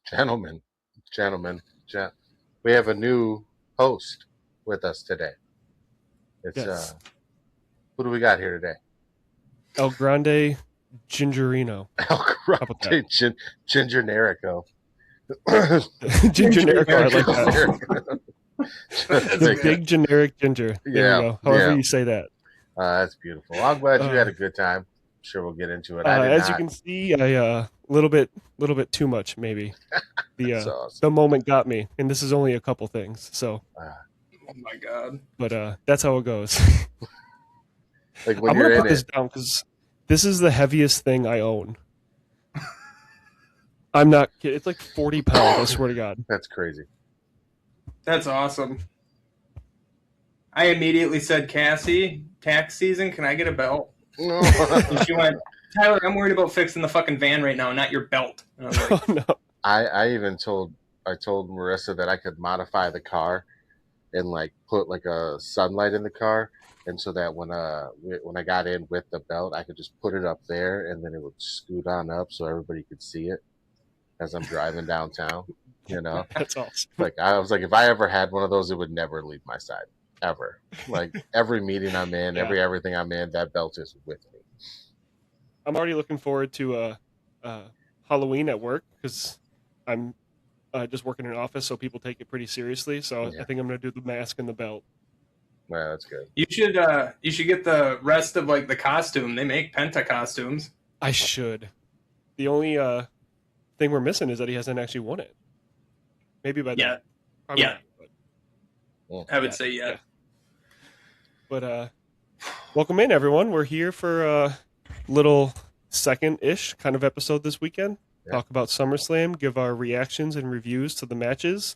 Gentlemen, we have a new host with us today. It's Yes. Who do we got here today? El Grande Gingerino. El Grande Ginger Nerico. Ginger Nerico, I like that. The big generic ginger. There we go. However you say that. That's beautiful. Well, I'm glad you had a good time. I'm sure we'll get into it. As you can see, I little bit too much maybe. Awesome. The moment got me, and this is only a couple things. So. Oh my god! But that's how it goes. Like when I'm you're gonna in put this down because this is the heaviest thing I own. I'm not kidding. It's like 40 pounds. I swear to God. That's crazy. That's awesome. I immediately said, Cassie, tax season, can I get a belt? No. And she went, Tyler, I'm worried about fixing the fucking van right now, not your belt. And I was like, Oh, no. I told Marissa that I could modify the car and like put like a sunlight in the car, and so that when I got in with the belt, I could just put it up there, and then it would scoot on up so everybody could see it as I'm driving downtown. You know, That's awesome. like I was like, if I ever had one of those, it would never leave my side ever. Like every meeting I'm in, everything I'm in, that belt is with me. I'm already looking forward to Halloween at work because I'm just working in an office, so people take it pretty seriously. So I think I'm gonna do the mask and the belt. Yeah, that's good. You should get the rest of like the costume. They make Penta costumes. I should. The only thing we're missing is that he hasn't actually won it. Maybe by then. Probably Yeah. Not, I would say yeah. But welcome in, everyone. We're here for a little second-ish kind of episode this weekend. Yeah. Talk about SummerSlam, give our reactions and reviews to the matches,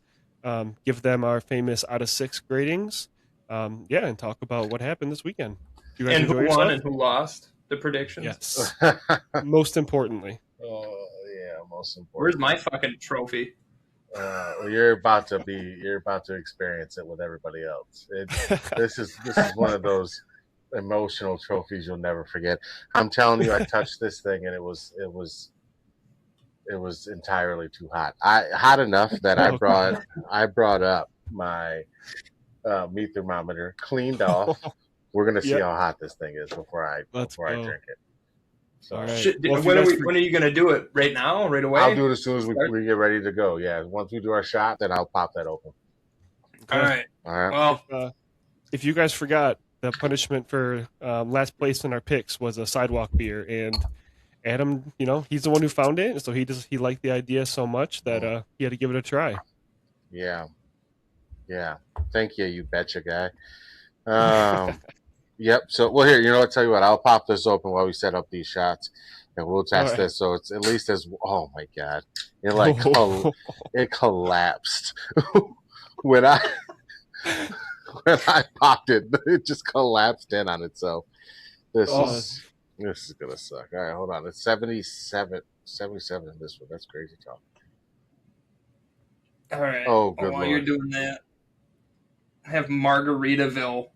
give them our famous out of 6 gradings, and talk about what happened this weekend. You guys and who yourself? won and who lost, the predictions. Yes. Most importantly. Oh, yeah, most important. Where's my fucking trophy? Well, you're about to experience it with everybody else. This is one of those emotional trophies you'll never forget. I'm telling you, I touched this thing and it was entirely too hot. Hot enough that I brought up my meat thermometer, cleaned off. We're gonna see how hot this thing is before I drink it. So, all right. When are you going to do it? Right now? Right away? I'll do it as soon as we get ready to go. Yeah, once we do our shot, then I'll pop that open. Okay. All right. Well, if you guys forgot, the punishment for last place in our picks was a sidewalk beer, and Adam, he's the one who found it, so he liked the idea so much that he had to give it a try. Yeah. Thank you, you betcha guy. Yep. So, here, I'll tell you what. I'll pop this open while we set up these shots, and we'll test this. So it's at least as. Oh my god! It it collapsed when I popped it. It just collapsed in on itself. This is gonna suck. All right, hold on. It's 77 in this one. That's crazy talk. All right. Oh, good While Lord. You're doing that, I have Margaritaville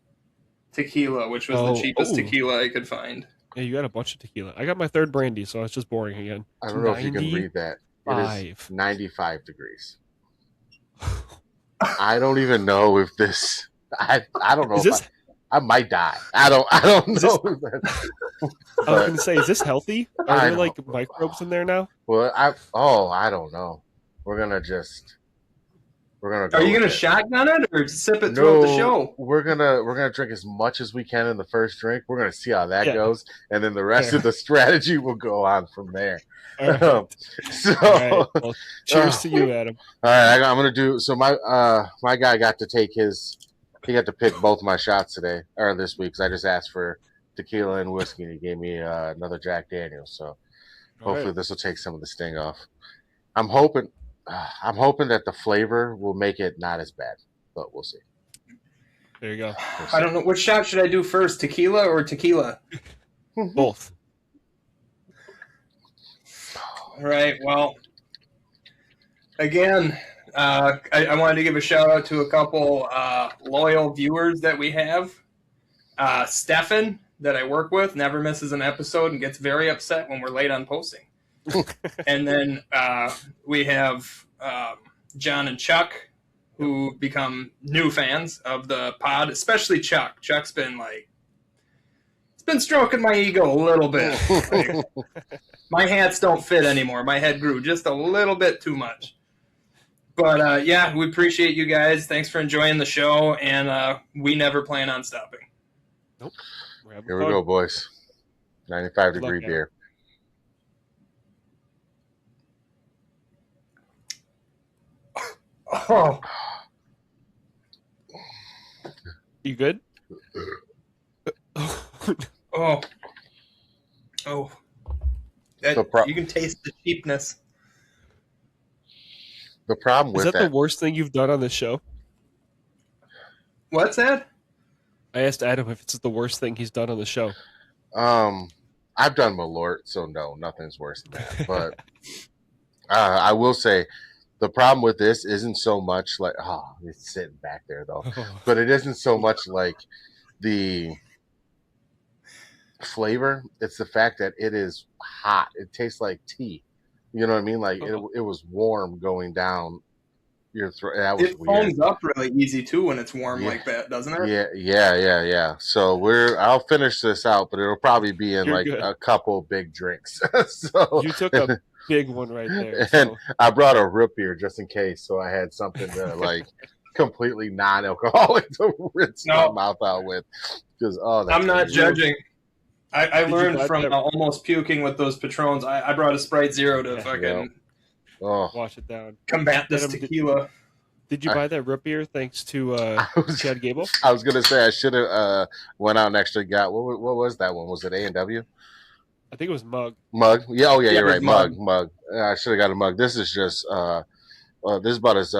tequila, which was the cheapest tequila I could find. Yeah, you got a bunch of tequila. I got my third brandy, so it's just boring again. I don't know if you can read that. It is 95 degrees. I don't even know if this. I don't know. I might die. I don't know. I was going to say, is this healthy? Are there like microbes in there now? Well, I don't know. We're gonna go. Are you gonna shotgun it or sip it throughout the show? We're gonna drink as much as we can in the first drink. We're gonna see how that goes, and then the rest of the strategy will go on from there. All right. All right. Well, cheers to you, Adam. All right, I'm gonna do. So my guy got to take he got to pick both my shots today or this week because I just asked for tequila and whiskey, and he gave me another Jack Daniels. So hopefully this will take some of the sting off. I'm hoping that the flavor will make it not as bad, but we'll see. There you go. I don't know. What shot should I do first, tequila or tequila? Both. All right. Well, again, I wanted to give a shout out to a couple loyal viewers that we have. Stefan, that I work with, never misses an episode and gets very upset when we're late on posting. And then we have John and Chuck, who become new fans of the pod, especially Chuck. Chuck's been stroking my ego a little bit. Like, my hats don't fit anymore. My head grew just a little bit too much. But yeah, we appreciate you guys. Thanks for enjoying the show, and we never plan on stopping. Nope. Here we go, boys. 95-degree beer. Oh, you good? oh. You can taste the cheapness. The problem with is that the worst thing you've done on this show? What's that? I asked Adam if it's the worst thing he's done on the show. I've done Malort, so no, nothing's worse than that. But I will say the problem with this isn't so much like, it's sitting back there though, but it isn't so much like the flavor. It's the fact that it is hot. It tastes like tea. You know what I mean? Like it was warm going down your throat. That was it weird. foams up really easy too when it's warm like that, doesn't it? Yeah. So I'll finish this out, but it'll probably be in good. a couple big drinks. So you took a big one right there. And I brought a root beer just in case, so I had something to completely non-alcoholic to rinse my mouth out with. Because I'm not judging. I learned from almost puking with those Patrons. I brought a Sprite Zero to fucking wash it down. Combat this tequila. Did you buy that root beer thanks to Chad Gable? I was gonna say I should have went out and actually got what was that one? Was it A&W? I think it was Mug. Mug? Yeah. You're right. Mug. I should have got a mug. This is just this is about as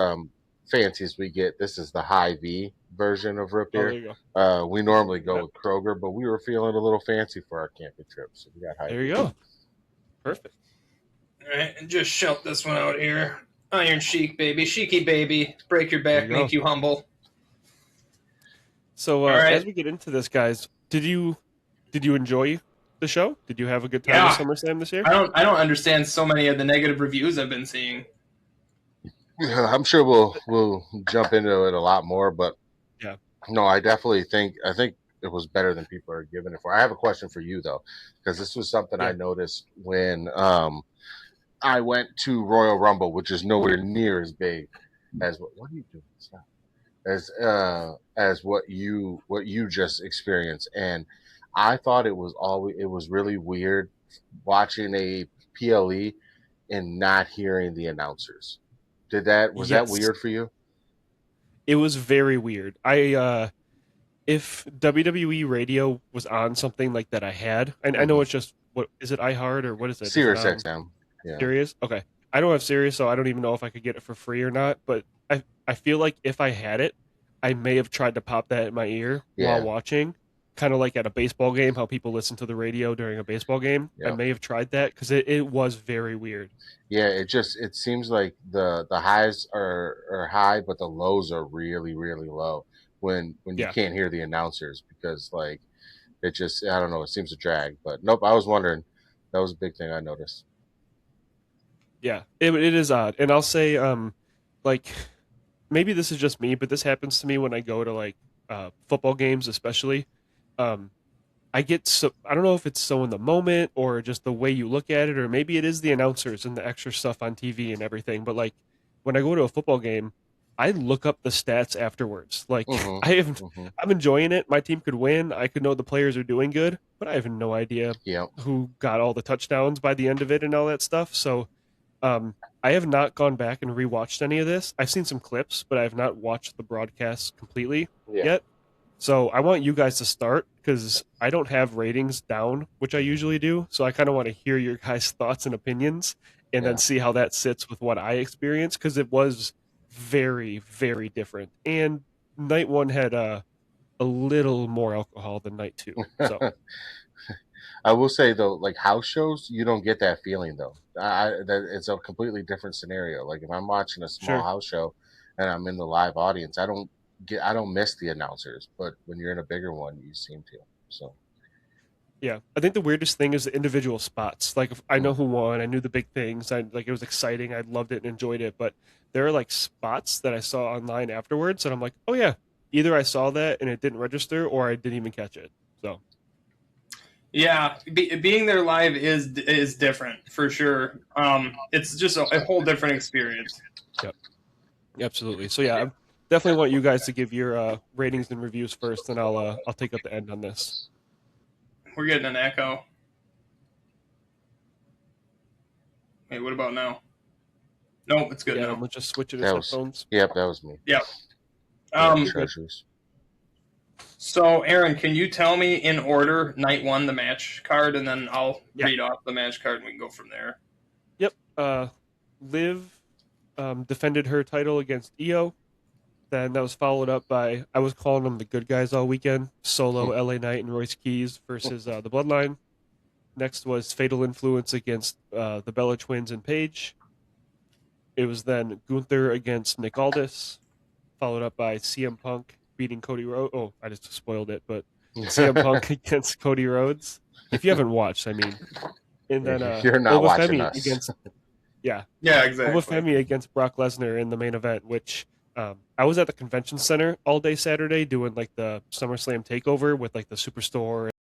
fancy as we get. This is the high V version of root beer. There you go. We normally go with Kroger, but we were feeling a little fancy for our camping trip, so we got high. There you go. Perfect. All right, and just shout this one out here. Iron Sheik, baby. Sheiky, baby. Break your back, make you humble. So as we get into this, guys, did you enjoy the show? Did you have a good time at SummerSlam this year? I don't understand so many of the negative reviews I've been seeing. Yeah, I'm sure we'll jump into it a lot more, but no, I definitely think it was better than people are giving it for. I have a question for you though, because this was something I noticed when I went to Royal Rumble, which is nowhere near as big as what are you doing? Stop. As what you just experienced, and I thought it was really weird watching a PLE and not hearing the announcers. Was that weird for you? It was very weird. If WWE radio was on something like that I had, and I know it's just, what is it, iHeart or what is it? Sirius XM. Yeah. Sirius? Okay. I don't have Sirius, so I don't even know if I could get it for free or not, but I feel like if I had it, I may have tried to pop that in my ear while watching, kind of like at a baseball game, how people listen to the radio during a baseball game. Yep. I may have tried that because it was very weird. Yeah, it seems like the highs are high, but the lows are really, really low when you can't hear the announcers, because it just, I don't know, it seems to drag. But nope, I was wondering. That was a big thing I noticed. Yeah, it is odd. And I'll say, maybe this is just me, but this happens to me when I go to football games, especially. I get so, I don't know if it's so in the moment or just the way you look at it, or maybe it is the announcers and the extra stuff on TV and everything. But when I go to a football game, I look up the stats afterwards. I'm enjoying it. My team could win. I could know the players are doing good, but I have no idea who got all the touchdowns by the end of it and all that stuff. So I have not gone back and rewatched any of this. I've seen some clips, but I have not watched the broadcast completely yet. So I want you guys to start, because I don't have ratings down, which I usually do. So I kind of want to hear your guys' thoughts and opinions, and then see how that sits with what I experienced, because it was very, very different. And night one had a little more alcohol than night two. So I will say though, house shows, you don't get that feeling though. It's a completely different scenario. If I'm watching a small house show and I'm in the live audience, I don't, I don't miss the announcers, but when you're in a bigger one, you seem to. So, yeah, it is odd. And I'll say, like, maybe this is just me, but this happens to me when I go to football games, especially. I get so, I don't know if it's so in the moment or just the way you look at it, or maybe it is the announcers. But when you're in a bigger one, you seem to. So, Yeah, I think the weirdest thing is the individual spots. Like, if I know who won, I knew the big things. I like it was exciting. I loved it and enjoyed it. But there are like spots that I saw online afterwards, and I'm like, oh yeah, either I saw that and it didn't register, or I didn't even catch it. So Yeah, being there live is different for sure. It's just a whole different experience. yep, absolutely. So yeah, I definitely want you guys to give your ratings and reviews first, and I'll take up the end on this. We're getting an echo. Hey, what about now? Nope, it's good Yeah, now. I'm gonna just switch it to That was, headphones. yep, that was me. Yep. Yeah, treasures. So, Aaron, can you tell me in order night one the match card, and then I'll read off the match card and we can go from there. Yep. Liv defended her title against Io. Then that was followed up by, I was calling them the good guys all weekend, Solo, LA Knight, and Royce Keys versus the Bloodline. Next was Fatal Influence against the Bella Twins and Paige. It was then Gunther against Nick Aldis, followed up by CM Punk beating Cody Rhodes. Oh, I just spoiled it, but CM Punk against Cody Rhodes. If you haven't watched, I mean. And then You're not watching us. against Yeah, exactly. Obafemi against Brock Lesnar in the main event, which I was at the convention center all day Saturday doing like the SummerSlam takeover with like the Superstore.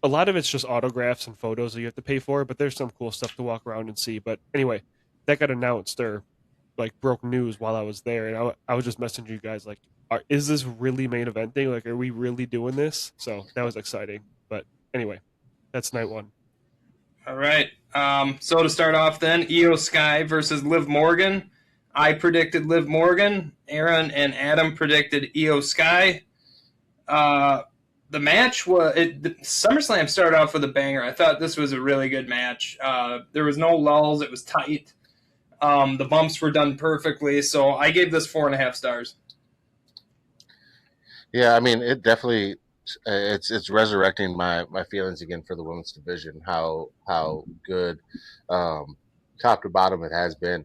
A lot of it's just autographs and photos that you have to pay for, but there's some cool stuff to walk around and see. But anyway, that got announced or like broke news while I was there, and I was just messaging you guys like, is this really main eventing? Like, are we really doing this? So that was exciting. But anyway, that's night one. All right. So to start off then, Io Sky versus Liv Morgan. I predicted Liv Morgan. Aaron and Adam predicted Io Sky. The match was SummerSlam started off with a banger. I thought this was a really good match. There was no lulls. It was tight. The bumps were done perfectly. So I gave this 4.5 stars. Yeah, I mean, it definitely it's resurrecting my feelings again for the women's division. How good, top to bottom, it has been.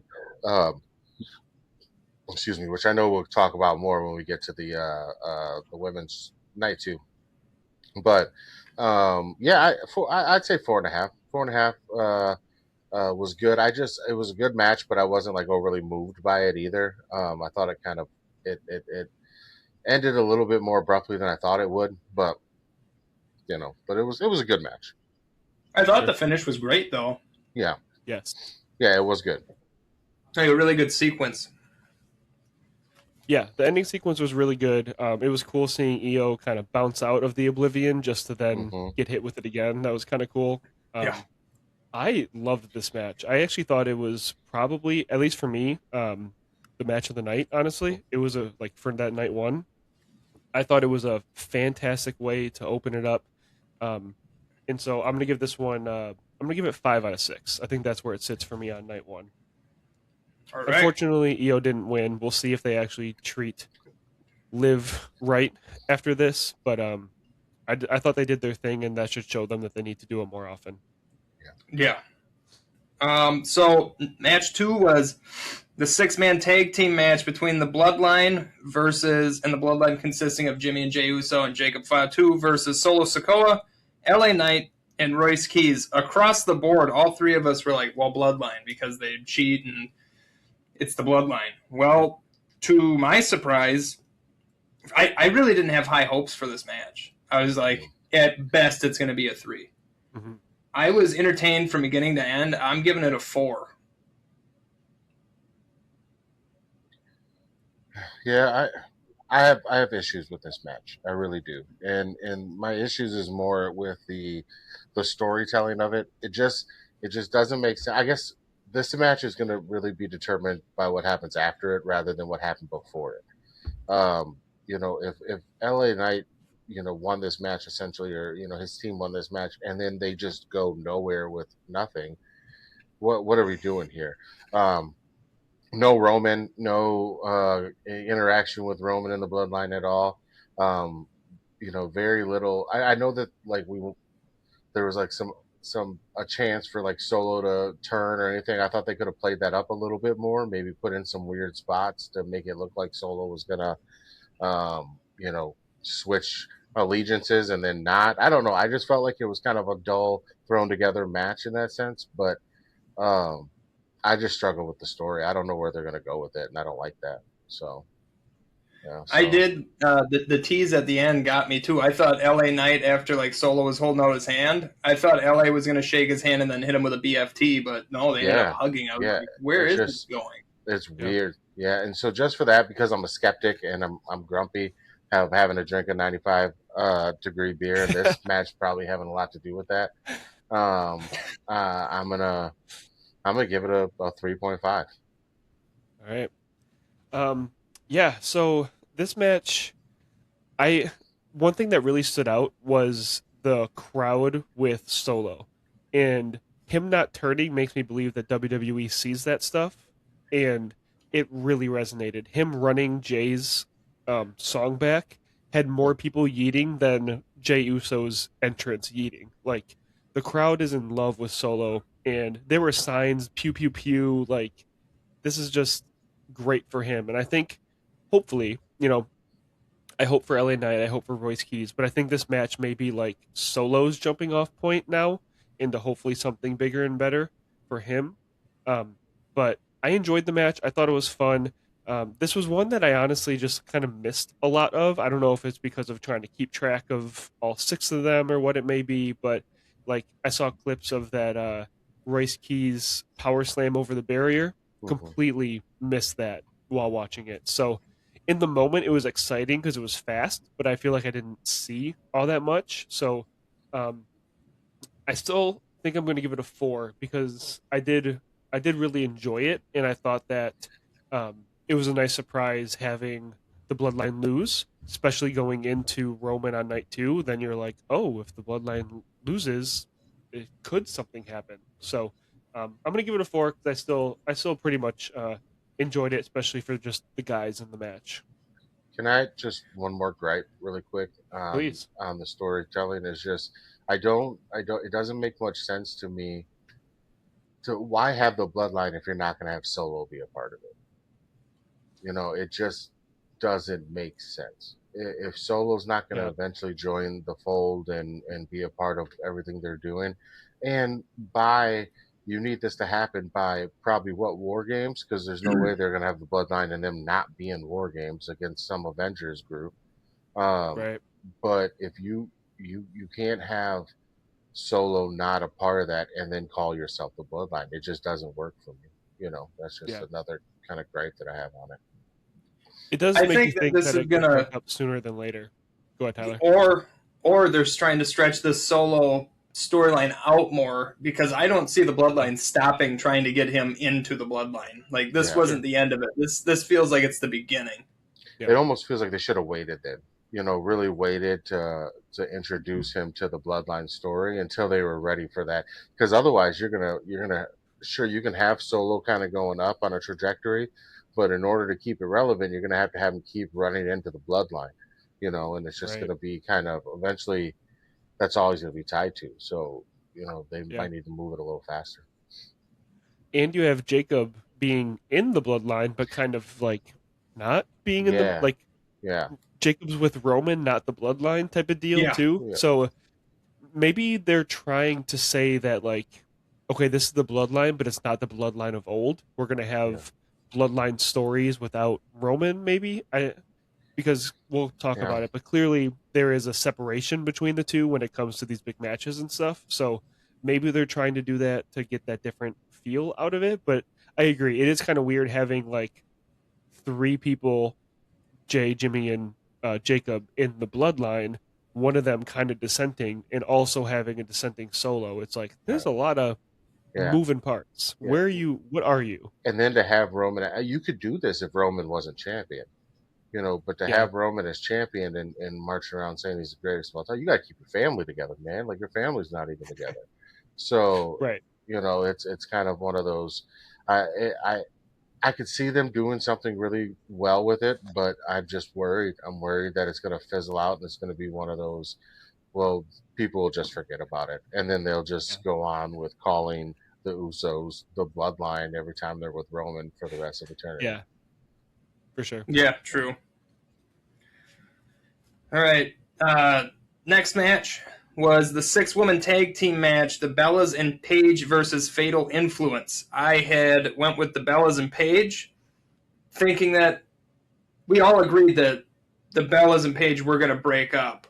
Excuse me, which I know we'll talk about more when we get to the women's night two. But yeah, I'd say 4.5. 4.5 was good. It was a good match, but I wasn't like overly moved by it either. I thought it kind of it ended a little bit more abruptly than I thought it would, but but it was a good match. I thought the finish was great though. Yeah. Yes. Yeah, it was good. Like a really good sequence. Yeah, the ending sequence was really good. It was cool seeing Io kind of bounce out of the oblivion just to then get hit with it again. That was kind of cool. Yeah. I loved this match. I actually thought it was probably, at least for me, the match of the night. Honestly, it was for that night one. I thought it was a fantastic way to open it up, and so I'm gonna give this one. I'm gonna give it 5 out of 6. I think that's where it sits for me on night one. All right. Unfortunately, Io didn't win. We'll see if they actually treat Liv right after this, but I thought they did their thing, and that should show them that they need to do it more often. Yeah. So match 2 was the 6-man tag team match between the Bloodline and the Bloodline consisting of Jimmy and Jey Uso and Jacob Fatu versus Solo Sikoa, LA Knight, and Royce Keys. Across the board, all three of us were like, well, Bloodline, because they cheat and it's the Bloodline. Well, to my surprise, I really didn't have high hopes for this match. I was like, at best, it's going to be a 3. Mm-hmm. I was entertained from beginning to end. I'm giving it a 4. Yeah, I have issues with this match. I really do, and my issues is more with the storytelling of it. It just doesn't make sense. I guess this match is going to really be determined by what happens after it rather than what happened before it. If LA Knight, won this match essentially, or his team won this match, and then they just go nowhere with nothing. What are we doing here? No Roman, no interaction with Roman in the bloodline at all. Um, very little. I know that like there was like some a chance for like Solo to turn or anything. I thought they could have played that up a little bit more, maybe put in some weird spots to make it look like Solo was gonna switch allegiances and then not. I don't know. I just felt like it was kind of a dull thrown together match in that sense, but um I just struggle with the story. I don't know where they're going to go with it, and I don't like that. So, yeah. I did. The tease at the end got me too. I thought LA Knight, after like Solo was holding out his hand, I thought LA was going to shake his hand and then hit him with a BFT, but no, they ended up hugging. I was like, where is this going? It's weird. Yeah. And so just for that, because I'm a skeptic and I'm grumpy, having to drink a 95 degree beer, and this match probably having a lot to do with that. I'm gonna give it a 3.5. All right. Yeah. So this match, one thing that really stood out was the crowd with Solo, and him not turning makes me believe that WWE sees that stuff, and it really resonated. Him running Jay's song back had more people yeeting than Jay Uso's entrance yeeting. Like, the crowd is in love with Solo, and there were signs, pew pew pew, like, this is just great for him. And I think, hopefully, I hope for LA Knight, I hope for Royce Keys, but I think this match may be like Solo's jumping off point now into hopefully something bigger and better for him. But I enjoyed the match. I thought it was fun. This was one that I honestly just kind of missed a lot of. I don't know if it's because of trying to keep track of all 6 of them or what it may be, but like I saw clips of that Royce Keys power slam over the barrier. Completely missed that while watching it. So in the moment, it was exciting because it was fast, but I feel like I didn't see all that much. So I still think I'm going to give it a 4 because I did really enjoy it, and I thought that it was a nice surprise having the Bloodline lose, especially going into Roman on night 2. Then you're like, oh, if the Bloodline loses, could something happen? So I'm going to give it a 4 because I still pretty much enjoyed it, especially for just the guys in the match. Can I just one more gripe really quick? Please. On the storytelling is just it doesn't make much sense to me to why have the bloodline if you're not going to have Solo be a part of it. It just doesn't make sense. If Solo's not going to eventually join the fold and be a part of everything they're doing, and you need this to happen by probably what War Games, because there's no way they're going to have the bloodline and them not be in War Games against some Avengers group. Right. But if you can't have Solo not a part of that and then call yourself the bloodline, it just doesn't work for me. That's just another kind of gripe that I have on it. It does make you think that it could pick up sooner than later. Go ahead, Tyler. Or they're trying to stretch this Solo storyline out more, because I don't see the bloodline stopping trying to get him into the bloodline. Like, this wasn't the end of it. This feels like it's the beginning. It almost feels like they should have waited then. Really waited to introduce him to the bloodline story until they were ready for that. Because otherwise, you're gonna sure you can have Solo kind of going up on a trajectory, but in order to keep it relevant, you're gonna have to have him keep running into the bloodline. And it's just gonna be kind of eventually that's all he's gonna be tied to. So they might need to move it a little faster. And you have Jacob being in the bloodline, but kind of like not being in the like. Yeah. Jacob's with Roman, not the bloodline type of deal too. Yeah. So maybe they're trying to say that, like, okay, this is the bloodline, but it's not the bloodline of old. We're going to have bloodline stories without Roman, maybe. Because we'll talk about it, but clearly there is a separation between the two when it comes to these big matches and stuff. So maybe they're trying to do that to get that different feel out of it. But I agree. It is kind of weird having like 3 people, Jay, Jimmy, and Jacob in the bloodline, one of them kind of dissenting, and also having a dissenting Solo. It's like there's a lot of moving parts. Yeah. Where are you? What are you? And then to have Roman, you could do this if Roman wasn't champion, but to have Roman as champion and marching around saying he's the greatest of all time, you got to keep your family together, man. Like, your family's not even together. So, Right. it's kind of one of those. I could see them doing something really well with it, but I'm just worried. I'm worried that it's going to fizzle out and it's going to be one of those. Well, people will just forget about it, and then they'll just go on with calling the Usos the Bloodline every time they're with Roman for the rest of eternity. Yeah, for sure. Yeah, true. All right. Next match was the 6-woman tag team match, the Bellas and Paige versus Fatal Influence. I had went with the Bellas and Paige, thinking that we all agreed that the Bellas and Paige were going to break up.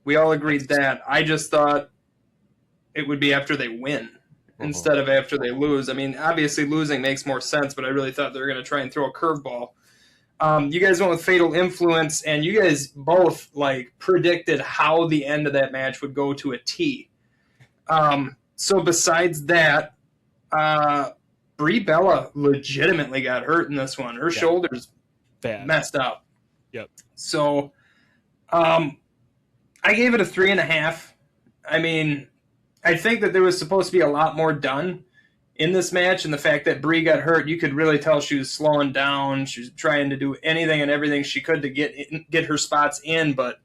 We all agreed that. I just thought it would be after they win instead of after they lose. I mean, obviously losing makes more sense, but I really thought they were going to try and throw a curveball. You guys went with Fatal Influence, and you guys both predicted how the end of that match would go to a T. So besides that, Brie Bella legitimately got hurt in this one. Her shoulders messed up. Yep. So, I gave it a 3.5. I mean, I think that there was supposed to be a lot more done in this match, and the fact that Brie got hurt, you could really tell she was slowing down. She was trying to do anything and everything she could to get her spots in. But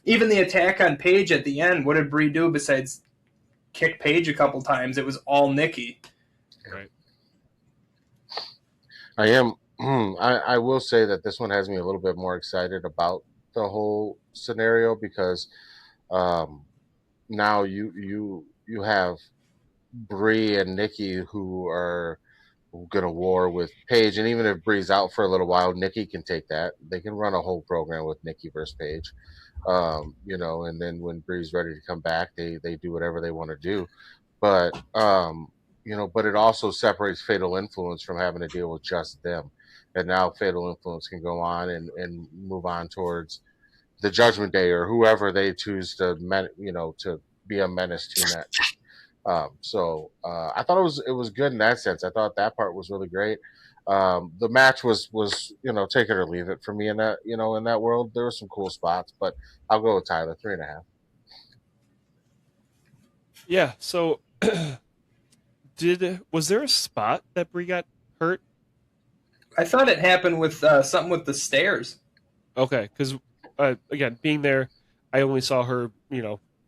even the attack on Paige at the end, what did Brie do besides kick Paige a couple times? It was all Nikki. Right. I will say that this one has me a little bit more excited about the whole scenario because now you have Brie and Nikki who are going to war with Paige, and even if Brie's out for a little while, Nikki can take that. They can run a whole program with Nikki versus Paige, and then when Brie's ready to come back, they do whatever they want to do. But but it also separates Fatal Influence from having to deal with just them, and now Fatal Influence can go on and move on towards the Judgment Day or whoever they choose to be a menace to next. So I thought it was good in that sense. I thought that part was really great. The match was take it or leave it for me in that in that world. There were some cool spots, but I'll go with Tyler 3.5. Yeah. So was there a spot that Brie got hurt? I thought it happened with something with the stairs. Okay, because again, being there, I only saw her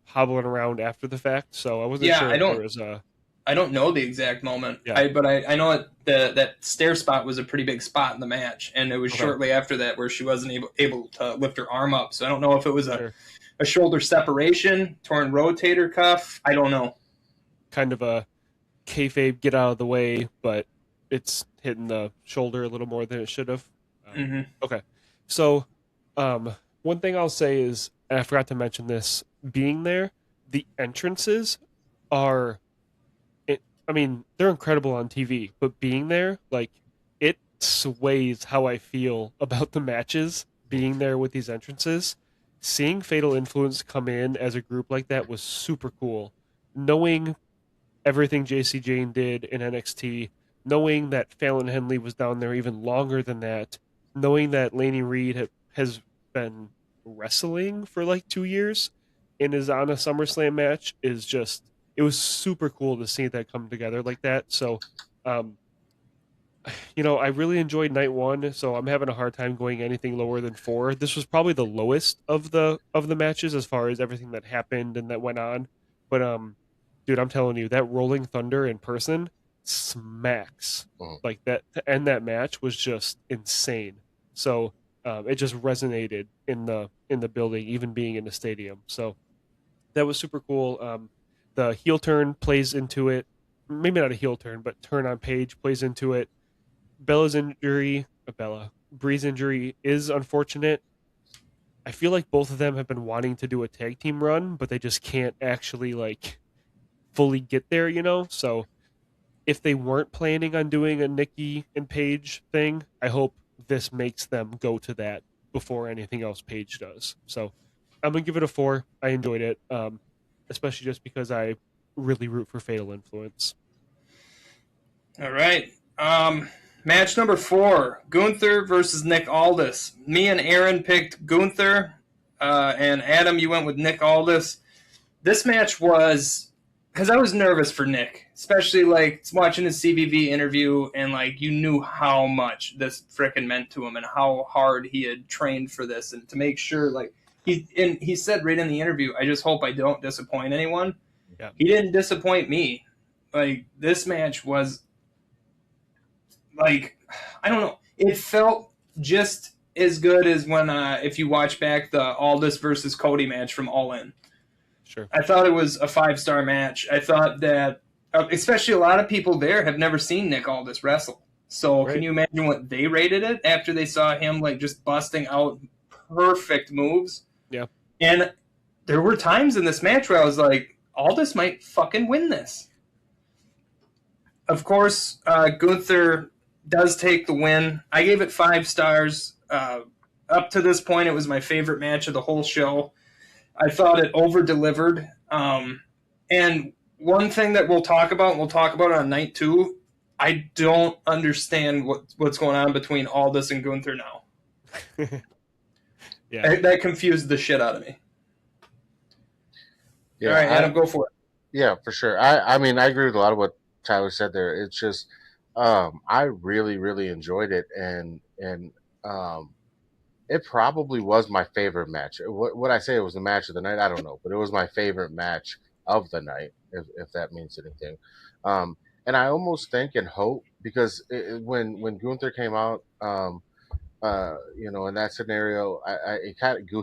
hobbling around after the fact, so I wasn't sure if there was a... I don't know the exact moment, but I know that stair spot was a pretty big spot in the match, and it was shortly after that where she wasn't able to lift her arm up, so I don't know if it was a shoulder separation, torn rotator cuff, I don't know. Kind of a kayfabe get out of the way, but it's hitting the shoulder a little more than it should have. Okay, so one thing I'll say is, and I forgot to mention this, being there, the entrances are, they're incredible on TV, but being there, it sways how I feel about the matches, being there with these entrances. Seeing Fatal Influence come in as a group like that was super cool. Knowing everything JC Jane did in NXT, knowing that Fallon Henley was down there even longer than that, knowing that Lainey Reed has been wrestling for 2 years and is on a SummerSlam match is just, it was super cool to see that come together like that. So, I really enjoyed night one, so I'm having a hard time going anything lower than 4. This was probably the lowest of the matches as far as everything that happened and that went on. But, dude, I'm telling you, that Rolling Thunder in person smacks. Like that, to end that match was just insane. So, it just resonated in the building, even being in the stadium. So that was super cool. The heel turn plays into it. Maybe not a heel turn, but turn on Paige plays into it. Brie's injury is unfortunate. I feel like both of them have been wanting to do a tag team run, but they just can't actually fully get there, So if they weren't planning on doing a Nikki and Paige thing, I hope this makes them go to that before anything else Paige does. So I'm going to give it a 4. I enjoyed it, especially just because I really root for Fatal Influence. All right. Match number 4, Gunther versus Nick Aldis. Me and Aaron picked Gunther, and Adam, you went with Nick Aldis. This match was because I was nervous for Nick, especially like watching his CVV interview, and like you knew how much this frickin' meant to him and how hard he had trained for this, and to make sure like he said right in the interview, I just hope I don't disappoint anyone. Yeah. He didn't disappoint me. Like this match was like I don't know. It felt just as good as when if you watch back the Aldis versus Cody match from All In. Sure. I thought it was a 5-star match. I thought that, especially a lot of people there have never seen Nick Aldis wrestle. So Right. Can you imagine what they rated it after they saw him like just busting out perfect moves? Yeah. And there were times in this match where I was like, Aldis might fucking win this. Of course, Gunther does take the win. I gave it 5 stars. Up to this point, it was my favorite match of the whole show. I thought it over-delivered. And one thing that we'll talk about, and we'll talk about it on night 2, I don't understand what's going on between Aldis and Gunther now. Yeah. That confused the shit out of me. Yeah, All right, Adam, go for it. Yeah, for sure. I mean, I agree with a lot of what Tyler said there. It's just, I really, really enjoyed it, and it probably was my favorite match. What I say it was the match of the night, I don't know, but it was my favorite match of the night, if that means anything. And I almost think and hope because when Gunther came out, in that scenario,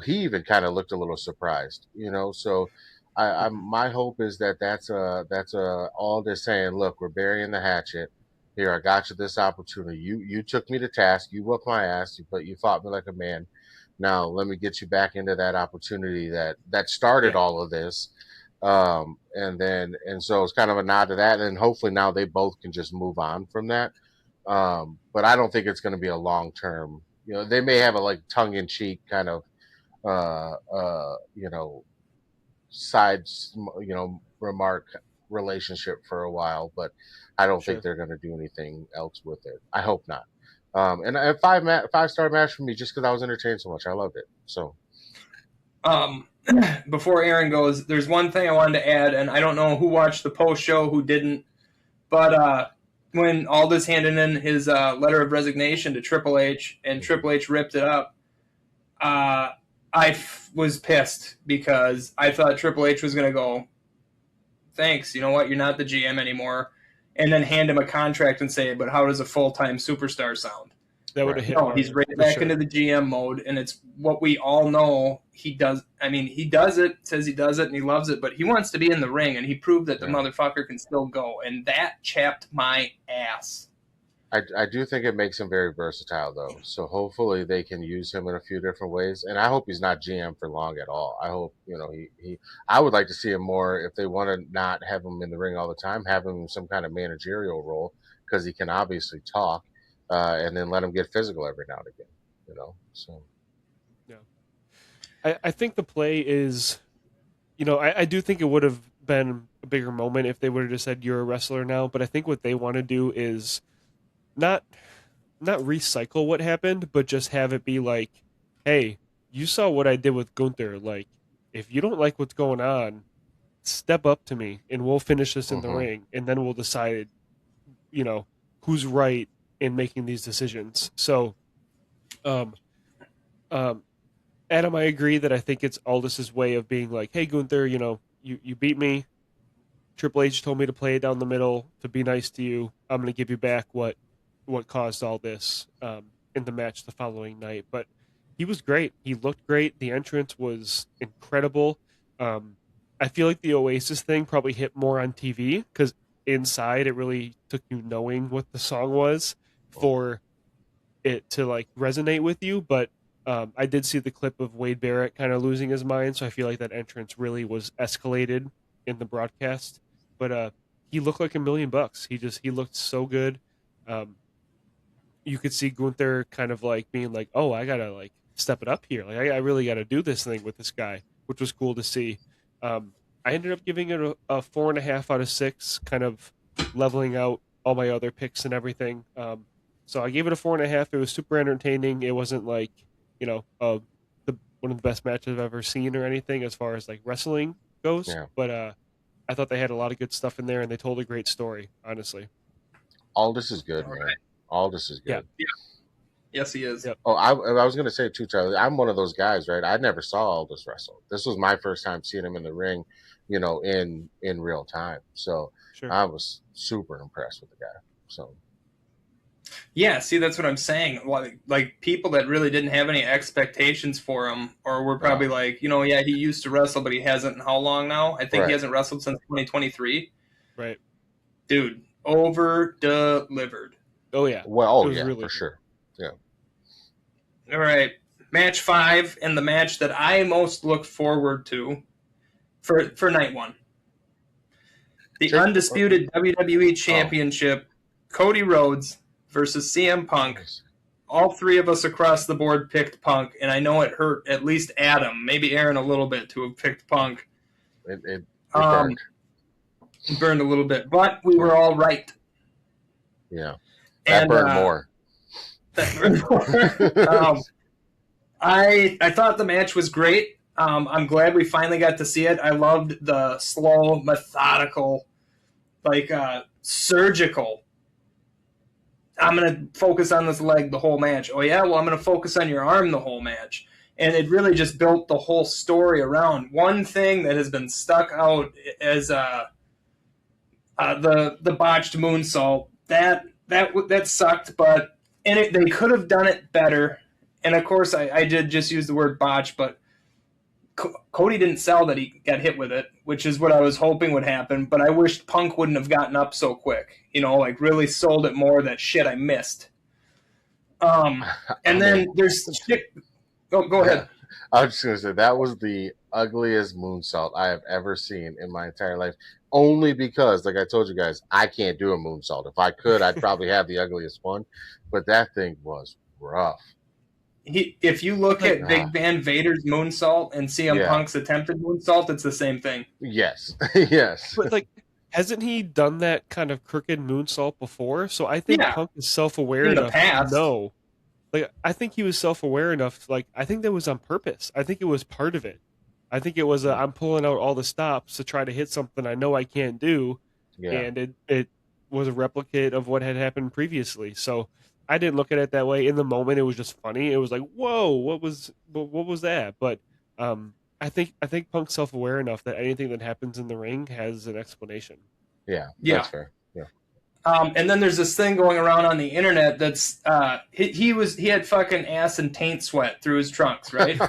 he even kind of looked a little surprised, So my hope is that's all they're saying. Look, we're burying the hatchet. Here, I got you this opportunity. You took me to task. You whooped my ass, but you fought me like a man. Now let me get you back into that opportunity that started all of this. And so it's kind of a nod to that, and hopefully now they both can just move on from that. But I don't think it's going to be a long term. They may have a like tongue in cheek kind of, uh, uh, you know, side, remark relationship for a while, but I don't think they're going to do anything else with it. I hope not. And a 5-star match for me just because I was entertained so much. I loved it. So, before Aaron goes, there's one thing I wanted to add, and I don't know who watched the post show, who didn't, but when Aldis handed in his letter of resignation to Triple H, and Triple H ripped it up, was pissed because I thought Triple H was going to go, thanks, you know what, you're not the GM anymore, and then hand him a contract and say, but how does a full-time superstar sound? That would have hit. No, he's right back into the GM mode, and it's what we all know he does. I mean, he does it, says he does it, and he loves it, but he wants to be in the ring, and he proved that the motherfucker can still go, and that chapped my ass. I do think it makes him very versatile, though. So hopefully they can use him in a few different ways. And I hope he's not GM for long at all. I hope, I would like to see him more if they want to not have him in the ring all the time, have him in some kind of managerial role because he can obviously talk, and then let him get physical every now and again, So. Yeah. I think the play is, I do think it would have been a bigger moment if they would have just said, you're a wrestler now. But I think what they want to do is not recycle what happened, but just have it be like, hey, you saw what I did with Gunther. Like, if you don't like what's going on, step up to me and we'll finish this in the ring, and then we'll decide, who's right in making these decisions. So, Adam, I agree that I think it's Aldis's way of being like, hey, Gunther, you beat me. Triple H told me to play it down the middle, to be nice to you. I'm going to give you back what caused all this in the match the following night. But he was great. He looked great. The entrance was incredible. I feel like the Oasis thing probably hit more on TV because inside it really took you knowing what the song was for it to like resonate with you. But I did see the clip of Wade Barrett kind of losing his mind, so I feel like that entrance really was escalated in the broadcast. But he looked like $1 million. He looked so good. You could see Gunther kind of like being like, oh, I gotta like step it up here. Like I really gotta do this thing with this guy, which was cool to see. I ended up giving it a 4.5 out of 6, kind of leveling out all my other picks and everything. So I gave it a 4.5. It was super entertaining. It wasn't like, one of the best matches I've ever seen or anything as far as like wrestling goes. Yeah. But I thought they had a lot of good stuff in there, and they told a great story, honestly. Aldis is good, All man. right. Aldis is good. Yeah. Yes, he is. Yep. Oh, I was going to say too, Charlie. I'm one of those guys, right? I never saw Aldis wrestle. This was my first time seeing him in the ring, in real time. So Sure. I was super impressed with the guy. So Yeah, see, that's what I'm saying. Like people that really didn't have any expectations for him, or were probably like, yeah, he used to wrestle, but he hasn't in how long now? I think Right. he hasn't wrestled since 2023. Right. Dude, over delivered. Oh yeah. well, It was yeah, really for good. sure. Yeah. All right, match 5, and the match that I most look forward to for night 1. The undisputed WWE Championship, Cody Rhodes versus CM Punk. All 3 of us across the board picked Punk, and I know it hurt at least Adam, maybe Aaron a little bit, to have picked Punk. It burned. Burned a little bit, but we were all right. Yeah. That burned more. I thought the match was great. I'm glad we finally got to see it. I loved the slow, methodical, surgical. I'm going to focus on this leg the whole match. Oh, yeah? Well, I'm going to focus on your arm the whole match. And it really just built the whole story around. One thing that has been stuck out as the botched moonsault. That sucked, but they could have done it better. And, of course, I did just use the word botch, but Cody didn't sell that he got hit with it, which is what I was hoping would happen. But I wished Punk wouldn't have gotten up so quick. Really sold it more that shit I missed. And then there's shit. Go ahead. I was just going to say, that was the ugliest moonsault I have ever seen in my entire life. Only because, like I told you guys, I can't do a moonsault. If I could, I'd probably have the ugliest one. But that thing was rough. If you look at Big Van Vader's moonsault and CM Punk's attempted moonsault, it's the same thing. Yes. Yes. But hasn't he done that kind of crooked moonsault before? So I think Punk is self-aware enough to know. I think he was self-aware enough. I think that was on purpose. I think it was part of it. I think it was I'm pulling out all the stops to try to hit something I know I can't do, and it was a replicate of what had happened previously. So I didn't look at it that way. In the moment, it was just funny. It was like, whoa, what was that? But I think Punk's self-aware enough that anything that happens in the ring has an explanation. Yeah, that's fair. Yeah. And then there's this thing going around on the internet that's he had fucking ass and taint sweat through his trunks, right?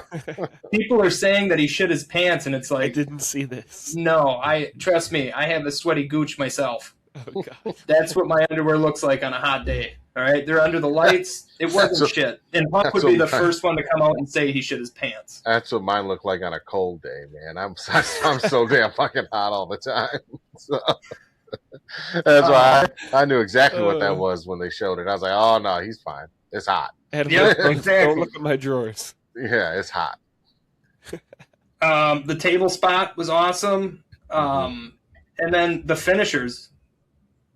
People are saying that he shit his pants, and it's like, I didn't see this. No, trust me, I have a sweaty gooch myself. Oh, God. That's what my underwear looks like on a hot day. All right, they're under the lights. It wasn't shit. And Punk would be the first one to come out and say he shit his pants. That's what mine look like on a cold day, man. I'm so damn fucking hot all the time. So. That's why I knew exactly what that was when they showed it. I was like, oh no, he's fine. It's hot. Exactly. Don't look at my drawers. Yeah, it's hot. The table spot was awesome. And then the finishers.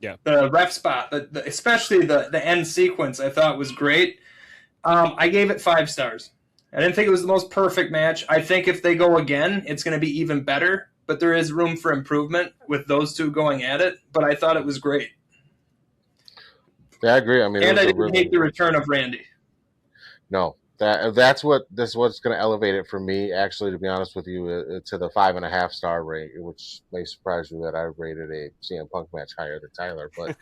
Yeah. The ref spot, especially the end sequence, I thought was great. I gave it 5 stars. I didn't think it was the most perfect match. I think if they go again, it's going to be even better. But there is room for improvement with those two going at it. But I thought it was great. Yeah, I agree. I mean, and I didn't hate the return of Randy. No, that's what's going to elevate it for me. Actually, to be honest with you, to the 5.5 star rate, which may surprise you that I rated a CM Punk match higher than Tyler, but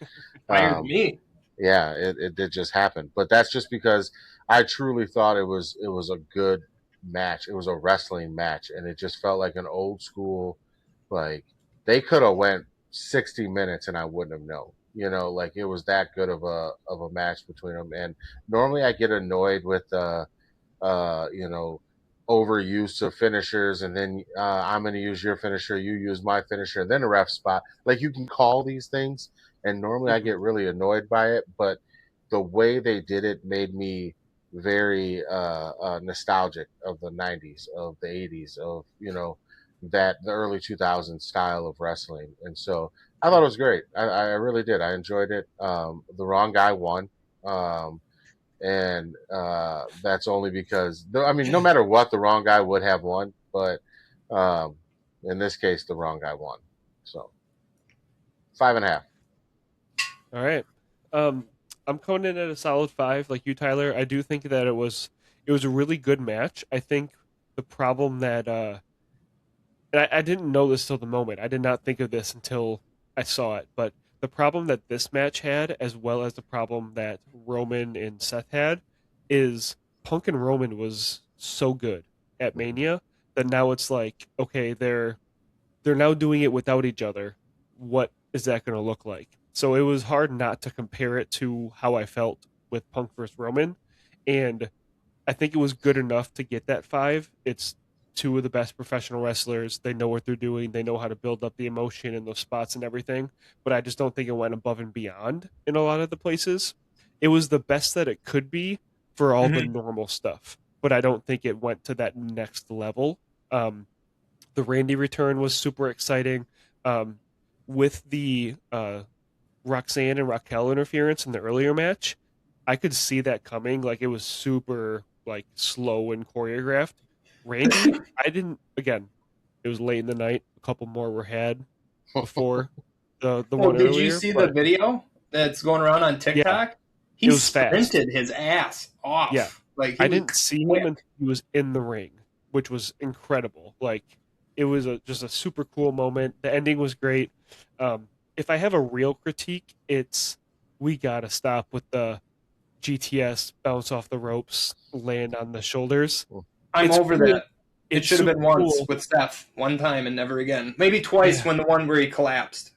higher than me. Yeah, it did just happen. But that's just because I truly thought it was a good match. It was a wrestling match, and it just felt like an old school. Like they could have went 60 minutes, and I wouldn't have known. It was that good of a match between them. And normally I get annoyed with overuse of finishers, and then I'm going to use your finisher, you use my finisher, and then a ref spot. Like you can call these things, and normally I get really annoyed by it, but the way they did it made me very nostalgic of the 90s, of the 80s, of the early 2000s style of wrestling. And so I thought it was great. I really did. I enjoyed it. The wrong guy won. Um, and that's only because, I mean, no matter what, the wrong guy would have won. But um, in this case, the wrong guy won. So 5.5. All right. I'm coming in at a solid 5, like you, Tyler. I do think that it was a really good match. I think the problem that and I didn't know this till the moment. I did not think of this until I saw it. But the problem that this match had, as well as the problem that Roman and Seth had, is Punk and Roman was so good at Mania that now it's like, okay, they're now doing it without each other. What is that going to look like? So it was hard not to compare it to how I felt with Punk versus Roman, and I think it was good enough to get that 5. It's two of the best professional wrestlers. They know what they're doing. They know how to build up the emotion in those spots and everything. But I just don't think it went above and beyond in a lot of the places. It was the best that it could be for all the normal stuff, but I don't think it went to that next level. The Randy return was super exciting. With the Roxanne and Raquel interference in the earlier match, I could see that coming. Like, it was super like slow and choreographed. Randy, I didn't. Again, it was late in the night. A couple more were had before the one did earlier. You see the video that's going around on TikTok? Yeah, he sprinted his ass off. Yeah, like I didn't see him until he was in the ring, which was incredible. Like, it was just a super cool moment. The ending was great. If I have a real critique, it's we gotta stop with the GTS bounce off the ropes, land on the shoulders. I'm over cool. that. It should have been once with Steph, one time and never again. Maybe twice when the one where he collapsed.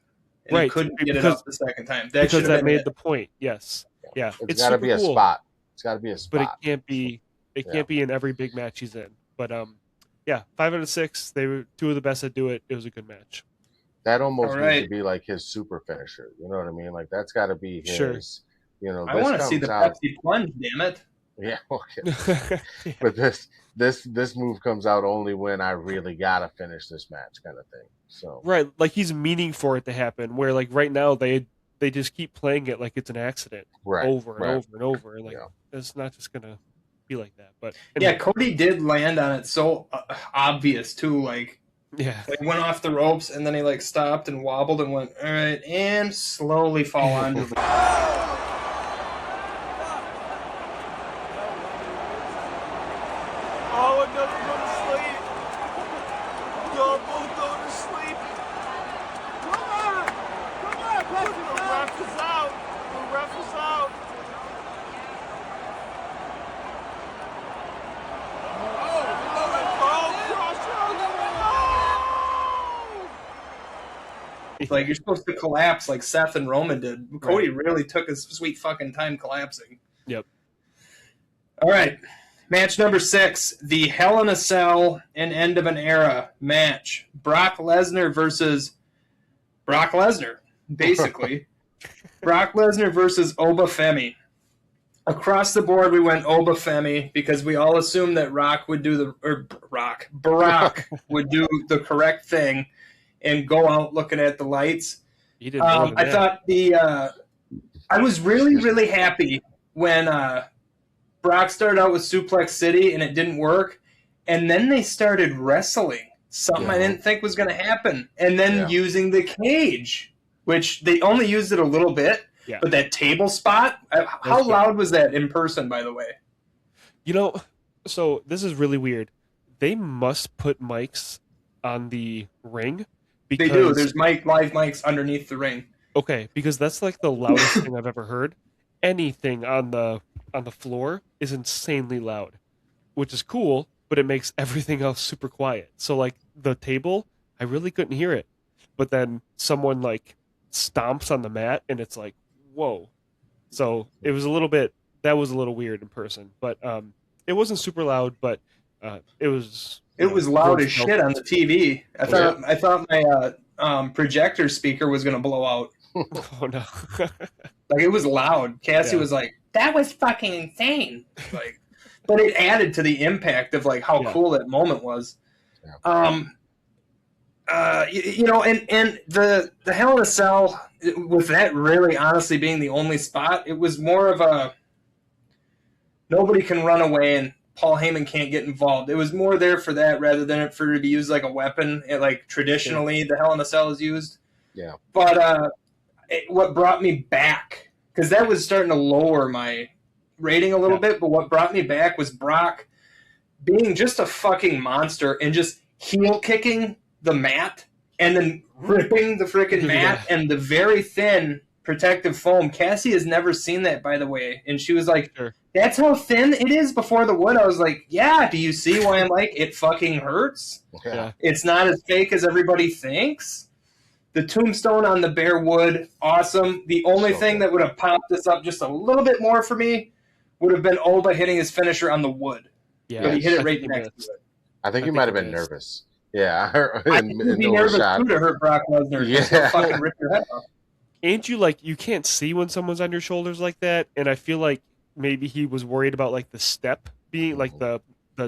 And he couldn't get it up the second time. Because that made the point. Yes. Yeah. It's got to be a spot. It's got to be a spot. But it can't be. It can't be in every big match he's in. But yeah, 5 out of 6. They were two of the best that do it. It was a good match. That almost needs to be like his super finisher. You know what I mean? Like, that's got to be his. Sure. You know, I want to see the Pepsi plunge. Damn it! Yeah. Okay. Yeah. But this move comes out only when I really gotta finish this match, kind of thing. So right, like he's meaning for it to happen. Where like right now they just keep playing it like it's an accident, over and over and over. Like it's not just gonna be like that. But anyway. Yeah, Cody did land on it so obvious too. Like like went off the ropes and then he like stopped and wobbled and went all right and slowly fall onto the. Like, you're supposed to collapse like Seth and Roman did. Cody really took his sweet fucking time collapsing. Yep. All right. Match number 6, the Hell in a Cell and End of an Era match. Brock Lesnar versus Brock Lesnar, basically. Brock Lesnar versus Oba Femi. Across the board, we went Oba Femi because we all assumed that Brock would do the correct thing and go out looking at the lights. You didn't know I thought I was really, really happy when Brock started out with Suplex City and it didn't work, and then they started wrestling. Something I didn't think was going to happen. And then using the cage, which they only used it a little bit, but that table spot, how loud was that in person, by the way? You know, so this is really weird. They must put mics on the ring. They do. There's live mics underneath the ring. Okay, because that's like the loudest thing I've ever heard. Anything on the floor is insanely loud, which is cool, but it makes everything else super quiet. So like the table, I really couldn't hear it. But then someone like stomps on the mat and it's like, whoa. So it was a little weird in person. But it wasn't super loud, but it was loud as shit on the TV. I thought my projector speaker was going to blow out. Oh no! Like, it was loud. Cassie was like, "That was fucking insane!" Like, but it added to the impact of like how cool that moment was. and the Hell in a Cell, with that really honestly being the only spot, it was more of a nobody can run away and Paul Heyman can't get involved. It was more there for that rather than for it to be used like a weapon, like traditionally the Hell in a Cell is used. Yeah. But what brought me back, because that was starting to lower my rating a little bit, but what brought me back was Brock being just a fucking monster and just heel kicking the mat and then ripping the freaking mat and the very thin protective foam. Cassie has never seen that, by the way, and she was like, that's how thin it is before the wood. I was like, yeah, do you see why I'm like, it fucking hurts? Yeah. It's not as fake as everybody thinks. The tombstone on the bare wood, awesome. The only thing that would have popped this up just a little bit more for me would have been Oba hitting his finisher on the wood. Yeah, but he hit it right next to it. I think he might have been nervous. Yeah, I think he'd be nervous too to hurt Brock Lesnar. Yeah, fucking rip your head off. Ain't you like you can't see when someone's on your shoulders like that? And I feel like maybe he was worried about like the step being like the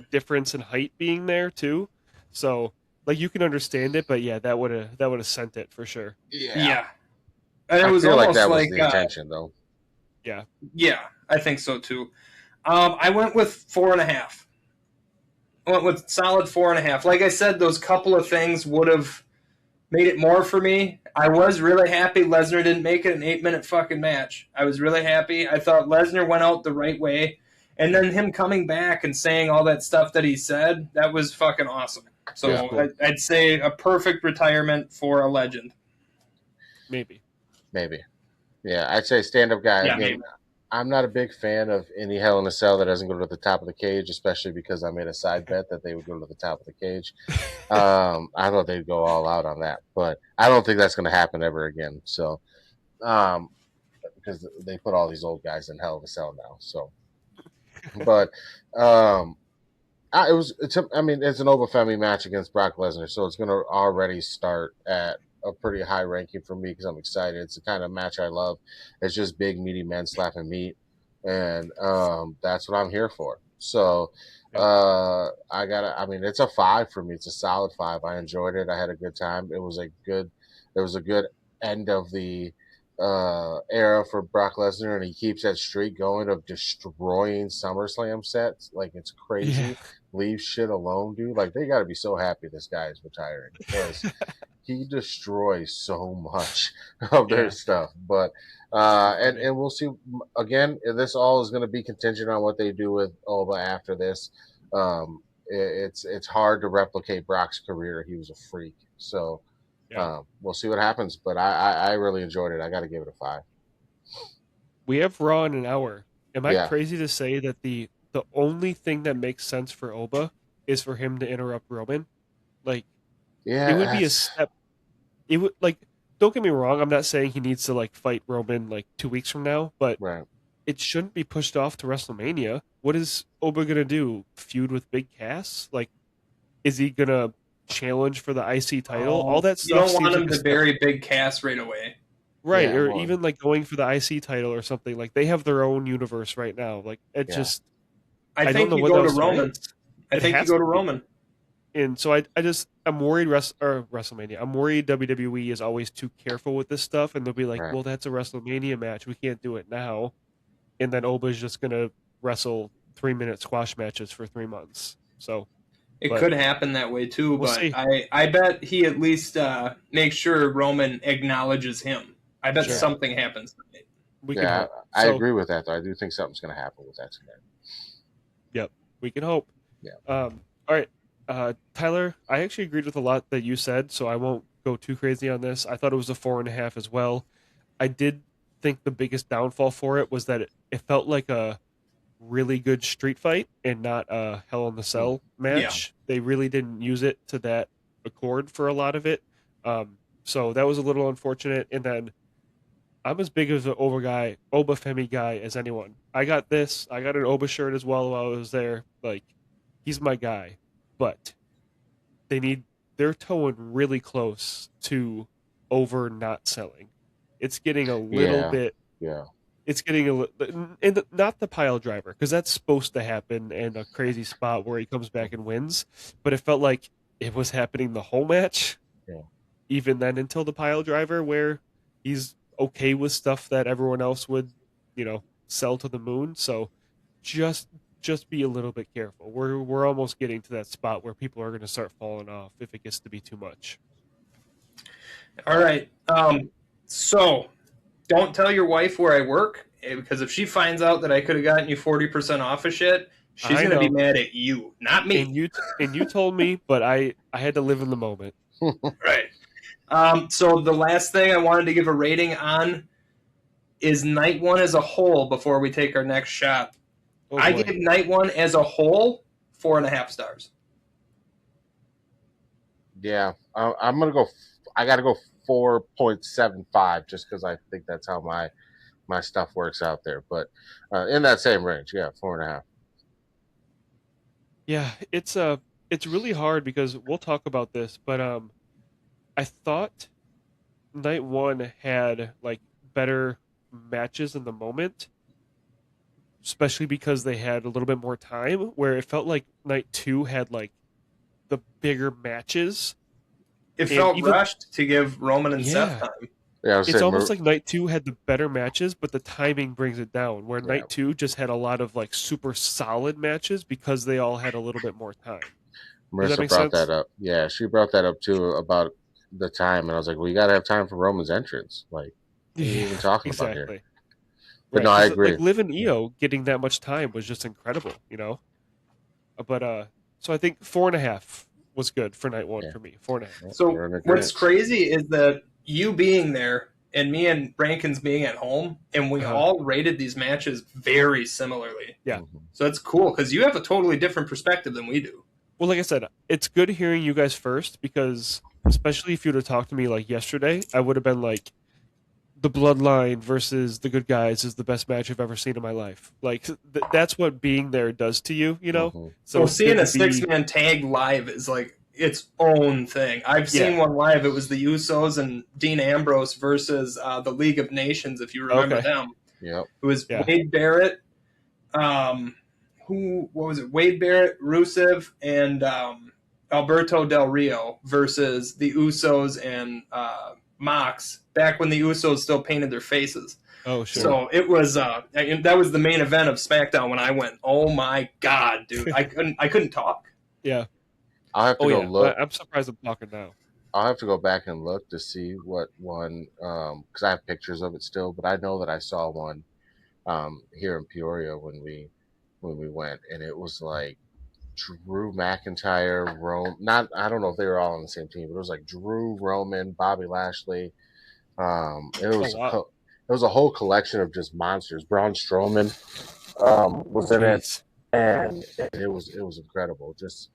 difference in height being there too. So like you can understand it, but yeah, that would have sent it for sure. Yeah. And it I was feel almost like that was the intention, though. Yeah, I think so too. I went with 4.5. I went with solid 4.5. Like I said, those couple of things would have made it more for me. I was really happy Lesnar didn't make it an 8-minute fucking match. I was really happy. I thought Lesnar went out the right way. And then him coming back and saying all that stuff that he said, that was fucking awesome. So cool. I'd say a perfect retirement for a legend. Maybe. Yeah, I'd say stand-up guy. Yeah, Again, I'm not a big fan of any Hell in a Cell that doesn't go to the top of the cage, especially because I made a side bet that they would go to the top of the cage. I thought they'd go all out on that, but I don't think that's going to happen ever again. So, because they put all these old guys in Hell in a Cell now. So, but it's an Oba family match against Brock Lesnar, so it's going to already start at a pretty high ranking for me because I'm excited. It's the kind of match I love. It's just big, meaty men slapping meat, and that's what I'm here for. So it's a 5 for me. It's a solid 5. I enjoyed it. I had a good time. It was a good end of the era for Brock Lesnar, and he keeps that streak going of destroying SummerSlam sets. Like, it's crazy. Yeah. Leave shit alone, dude. Like, they got to be so happy this guy is retiring because he destroys so much of their stuff. But and we'll see. Again, this all is going to be contingent on what they do with Oba after this. It's hard to replicate Brock's career. He was a freak. So we'll see what happens. But I really enjoyed it. I got to give it a 5. We have Raw in an hour. Am I crazy to say that the only thing that makes sense for Oba is for him to interrupt Roman? Like, it would be a step. It would, like, don't get me wrong. I'm not saying he needs to like fight Roman like 2 weeks from now, but it shouldn't be pushed off to WrestleMania. What is Oba gonna do? Feud with Big Cass? Like, is he gonna challenge for the IC title? All that stuff. You don't want him to bury Big Cass right away, right? Or even like going for the IC title or something. Like, they have their own universe right now. Like, it just. I think you go to Roman. I think you go to Roman. And so I'm worried WrestleMania. I'm worried WWE is always too careful with this stuff, and they'll be like, well, that's a WrestleMania match. We can't do it now. And then Oba's just going to wrestle 3-minute squash matches for 3 months. So it could happen that way too, but I bet he at least makes sure Roman acknowledges him. I bet something happens. I agree with that, though. I do think something's going to happen with that tonight. Yep, we can hope. Yeah. All right. Tyler, I actually agreed with a lot that you said, so I won't go too crazy on this. I thought it was a 4.5 as well. I did think the biggest downfall for it was that it felt like a really good street fight and not a Hell in the Cell match. They really didn't use it to that accord for a lot of it. So that was a little unfortunate. And then I'm as big of an Oba Femi guy as anyone. I got an Oba shirt as well while I was there. Like, he's my guy. But they're towing really close to over not selling. It's getting a little bit. Yeah. It's getting and not the pile driver, because that's supposed to happen in a crazy spot where he comes back and wins. But it felt like it was happening the whole match. Yeah. even then until the pile driver, where he's okay with stuff that everyone else would, sell to the moon. So just be a little bit careful. We're almost getting to that spot where people are going to start falling off if it gets to be too much. All right. So don't tell your wife where I work, because if she finds out that I could have gotten you 40% off of shit, she's going to be mad at you, not me. And you told me, but I had to live in the moment. Right. So the last thing I wanted to give a rating on is night one as a whole before we take our next shot. I gave night one as a whole 4.5 stars. Yeah, I'm gonna go. I gotta go 4.75 just because I think that's how my stuff works out there. But in that same range, yeah, 4.5. Yeah, it's really hard because we'll talk about this, but I thought night one had like better matches in the moment, especially because they had a little bit more time, where it felt like night two had like the bigger matches. It felt rushed to give Roman and Seth time. Yeah, it's almost like night two had the better matches, but the timing brings it down. Where night two just had a lot of like super solid matches because they all had a little bit more time. Marissa brought that up. Yeah, she brought that up too about the time, and I was like, "Well, you got to have time for Roman's entrance." Like, what are you even talking about here? But no, I agree. Like Liv and Io getting that much time was just incredible, But so I think 4.5 was good for night one for me. 4.5. So what's crazy is that you being there and me and Rankins being at home, and we all rated these matches very similarly. Yeah. So it's cool because you have a totally different perspective than we do. Well, like I said, it's good hearing you guys first, because especially if you would have talked to me like yesterday, I would have been like, the Bloodline versus the Good Guys is the best match I've ever seen in my life. Like that's what being there does to you, So seeing a 6-man tag live is like its own thing. I've seen one live. It was the Usos and Dean Ambrose versus the League of Nations, if you remember them. Yeah, it was Wade Barrett. What was it? Wade Barrett, Rusev, and Alberto Del Rio versus the Usos and Mox, back when the Usos still painted their faces. Oh, sure. So it was that was the main event of SmackDown when I went. Oh my god, dude! I couldn't talk. Yeah, I'll have to go look. I'm surprised I'm talking now. I'll have to go back and look to see what one, because I have pictures of it still, but I know that I saw one here in Peoria when we went, and it was like Drew McIntyre, I don't know if they were all on the same team, but it was like Drew, Roman, Bobby Lashley. It was a whole collection of just monsters. Braun Strowman was in it, and it was incredible. Just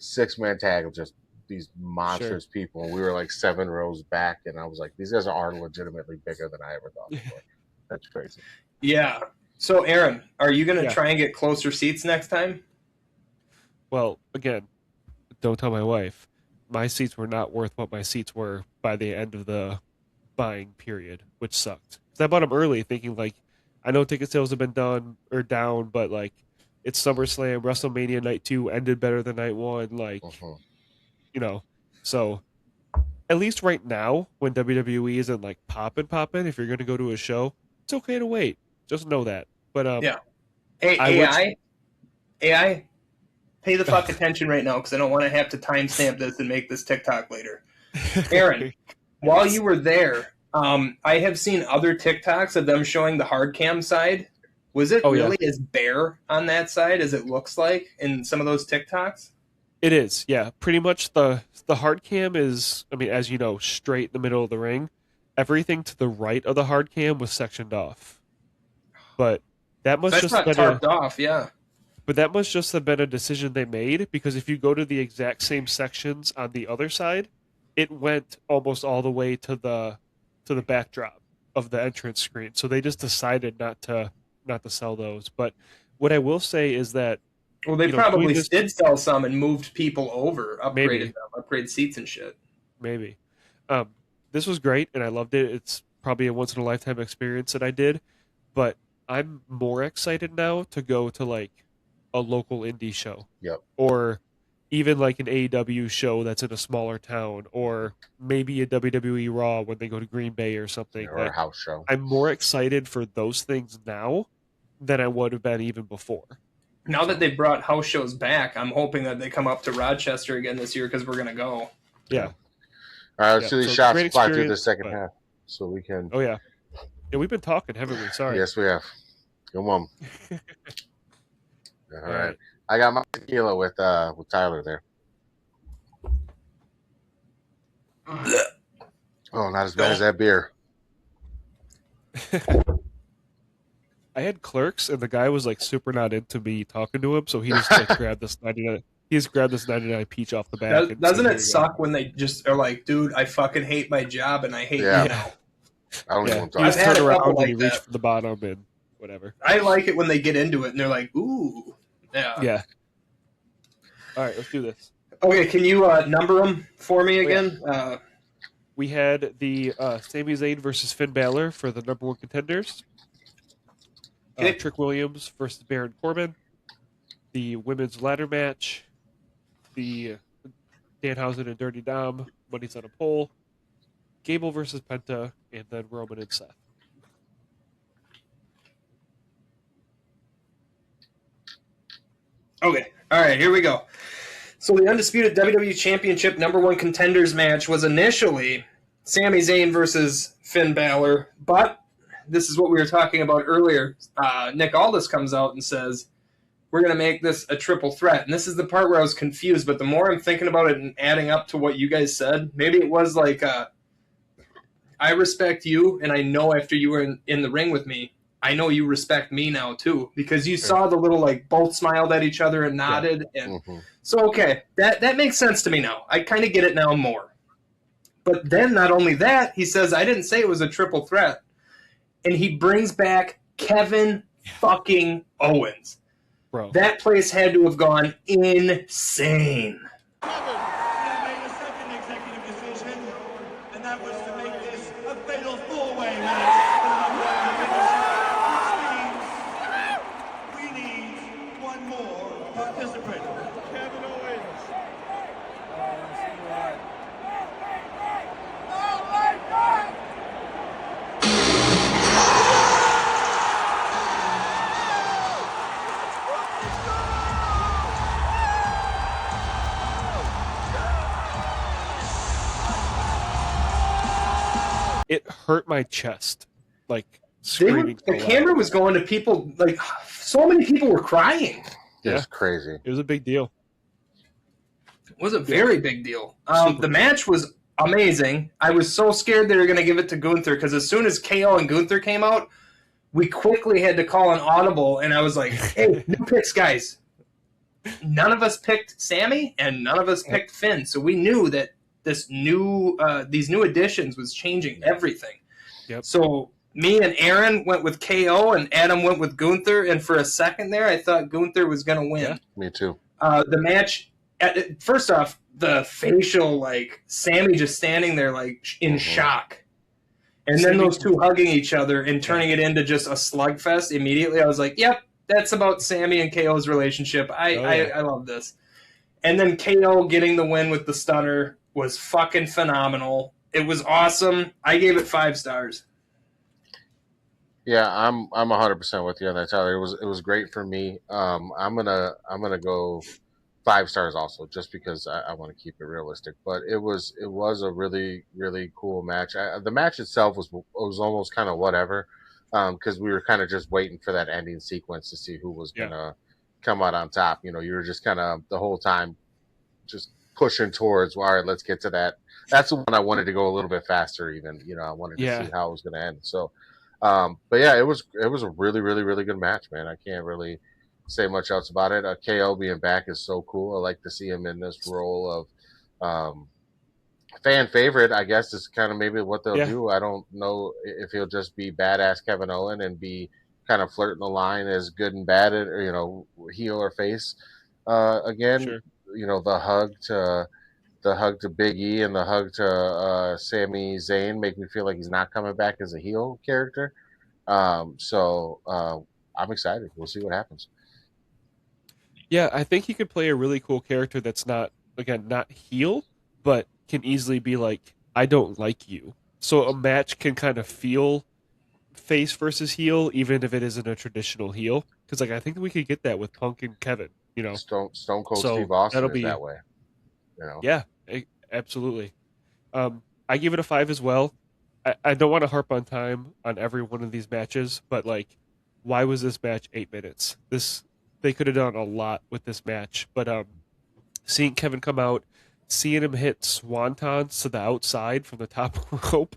6-man tag of just these monstrous people, and we were like 7 rows back, and I was like, these guys are legitimately bigger than I ever thought before. That's crazy. Yeah. So, Aaron, are you going to try and get closer seats next time? Well, again, don't tell my wife. My seats were not worth what my seats were by the end of the buying period, which sucked. Because I bought them early, thinking like, I know ticket sales have been down, but like, it's SummerSlam, WrestleMania night 2 ended better than night 1, like, So, at least right now, when WWE isn't like popping, if you're going to go to a show, it's okay to wait. Just know that. But yeah. Hey, AI, pay the fuck attention right now, because I don't want to have to timestamp this and make this TikTok later. Aaron, while you were there, I have seen other TikToks of them showing the hard cam side. Was it really as bare on that side as it looks like in some of those TikToks? It is, yeah. Pretty much the hard cam is, I mean, as you know, straight in the middle of the ring. Everything to the right of the hard cam was sectioned off. But that must just been tarped off, yeah. But that must just have been a decision they made, because if you go to the exact same sections on the other side, it went almost all the way to the backdrop of the entrance screen. So they just decided not to sell those. But what I will say is that, well, they probably did sell some and moved people over, upgraded them, upgrade seats and shit. Maybe. This was great, and I loved it. It's probably a once-in-a-lifetime experience that I did. But I'm more excited now to go to, like, a local indie show. Yep. Or even like an AEW show that's in a smaller town, or maybe a WWE Raw when they go to Green Bay or something. or a house show. I'm more excited for those things now than I would have been even before. Now that they brought house shows back, I'm hoping that they come up to Rochester again this year because we're going to go. Yeah. All right, let's see these shots great fly through the experience, second but- half so we can. Oh, yeah. Yeah, we've been talking, haven't we? Sorry. Yes, we have. Come on. All All right. right. I got my tequila with Tyler there. Oh, not as bad as that beer. I had Clerks, and the guy was like super not into me talking to him, so he just like grabbed this 99. He just grabbed this 99 peach off the back. and Doesn't said, it "Here you suck when they just are like, dude, I fucking hate my job and I hate Yeah. you now. I don't go." even Yeah, want he to just talk. I've had turned a around couple and like he reached that. for the bottom and whatever. I like it when they get into it and they're like, ooh. Yeah. Yeah. All right, let's do this. Okay, can you number them for me yeah. again? We had the Sami Zayn versus Finn Balor for the number one contenders. Okay. Trick Williams versus Baron Corbin. The women's ladder match. The Danhausen and Dirty Dom, Money's on a Pole. Gable versus Penta, and then Roman and Seth. Okay. All right, here we go. So the undisputed WWE Championship number one contenders match was initially Sami Zayn versus Finn Balor, but this is what we were talking about earlier. Nick Aldis comes out and says, we're going to make this a triple threat. And this is the part where I was confused, but the more I'm thinking about it and adding up to what you guys said, maybe it was like, I respect you, and I know after you were in the ring with me, I know you respect me now too, because you saw the little like both smiled at each other and nodded, and so okay, that makes sense to me now. I kind of get it now more. But then not only that, he says I didn't say it was a triple threat, and he brings back Kevin fucking Owens. Bro, That place had to have gone insane. made a second executive decision, and that was to make this a fatal four-way match for the number one contender, which means we need one more participant. Kevin Owens. it hurt my chest, like screaming. The camera was going to people, like so many people were crying. It's crazy. It was a big deal. It was a very big deal. Super The big. match was amazing. I was so scared they were going to give it to Gunther because as soon as KO and Gunther came out, we quickly had to call an audible, and I was like, hey, new picks, guys. None of us picked Sammy, and none of us picked Finn, so we knew that these new additions was changing everything. Yep. So me and Aaron went with KO, and Adam went with Gunther, and for a second there, I thought Gunther was going to win. Yeah. Me too. The match, first off, the facial, like, Sammy just standing there, like, in shock. And then Sammy- those two hugging each other and turning it into just a slugfest immediately. I was like, yep, that's about Sammy and KO's relationship. I love this. And then KO getting the win with the stunner was fucking phenomenal. It was awesome. I gave it 5 stars. Yeah, I'm 100% with you on that, Tyler. It was great for me. I'm gonna go 5 stars also, just because I want to keep it realistic. But it was a really really cool match. The match itself was almost kind of whatever, because we were kind of just waiting for that ending sequence to see who was gonna come out on top. You know, you were just kind of the whole time just pushing towards. Well, all right, let's get to that. That's the one I wanted to go a little bit faster. Even I wanted to see how it was going to end. So, but yeah, it was a really really really good match, man. I can't really say much else about it. KO being back is so cool. I like to see him in this role of fan favorite. I guess is kind of maybe what they'll do. I don't know if he'll just be badass Kevin Owens and be kind of flirting the line as good and bad, or heel or face again. Sure. The hug to Big E and the hug to Sami Zayn make me feel like he's not coming back as a heel character. So I'm excited. We'll see what happens. Yeah, I think he could play a really cool character that's not heel, but can easily be like, I don't like you. So a match can kind of feel face versus heel, even if it isn't a traditional heel. Because like I think we could get that with Punk and Kevin, Stone Cold So Steve Austin that'll is be that way. You know. yeah, absolutely. I give it a 5 as well. I don't want to harp on time on every one of these matches, but like, why was this match 8 minutes? They could have done a lot with this match, but seeing Kevin come out, seeing him hit swantons to the outside from the top rope.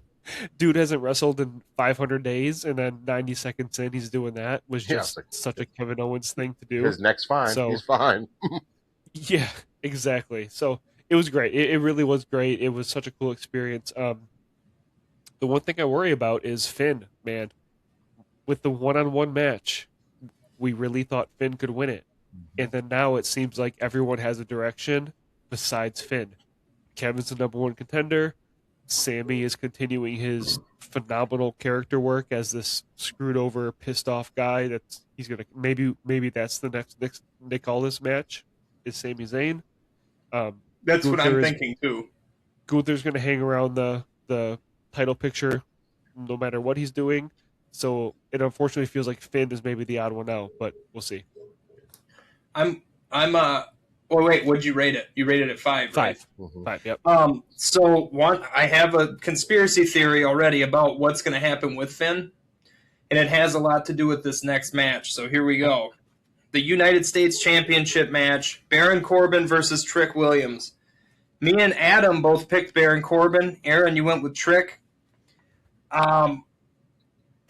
Dude hasn't wrestled in 500 days, and then 90 seconds in, he's doing that. Was Yeah, it's just like such a Kevin Owens thing to do. his neck's fine. So He's fine. yeah, exactly. So it was great. It really was great. It was such a cool experience. The one thing I worry about is Finn, man. With the one-on-one match, we really thought Finn could win it, and then now it seems like everyone has a direction besides Finn. Kevin's the number one contender. Sammy is continuing his phenomenal character work as this screwed over, pissed off guy. That's he's gonna maybe that's the next Nick Aldis match is Sami Zayn. That's what I'm Gunther thinking too. Gunther's gonna hang around the title picture no matter what he's doing. So it unfortunately feels like Finn is maybe the odd one out, but we'll see. I'm Oh wait, what'd you rate it? You rated it 5, right? 5. Mhm. 5. Yep. So I have a conspiracy theory already about what's going to happen with Finn, and it has a lot to do with this next match. So here we go. The United States Championship match, Baron Corbin versus Trick Williams. Me and Adam both picked Baron Corbin. Aaron, you went with Trick.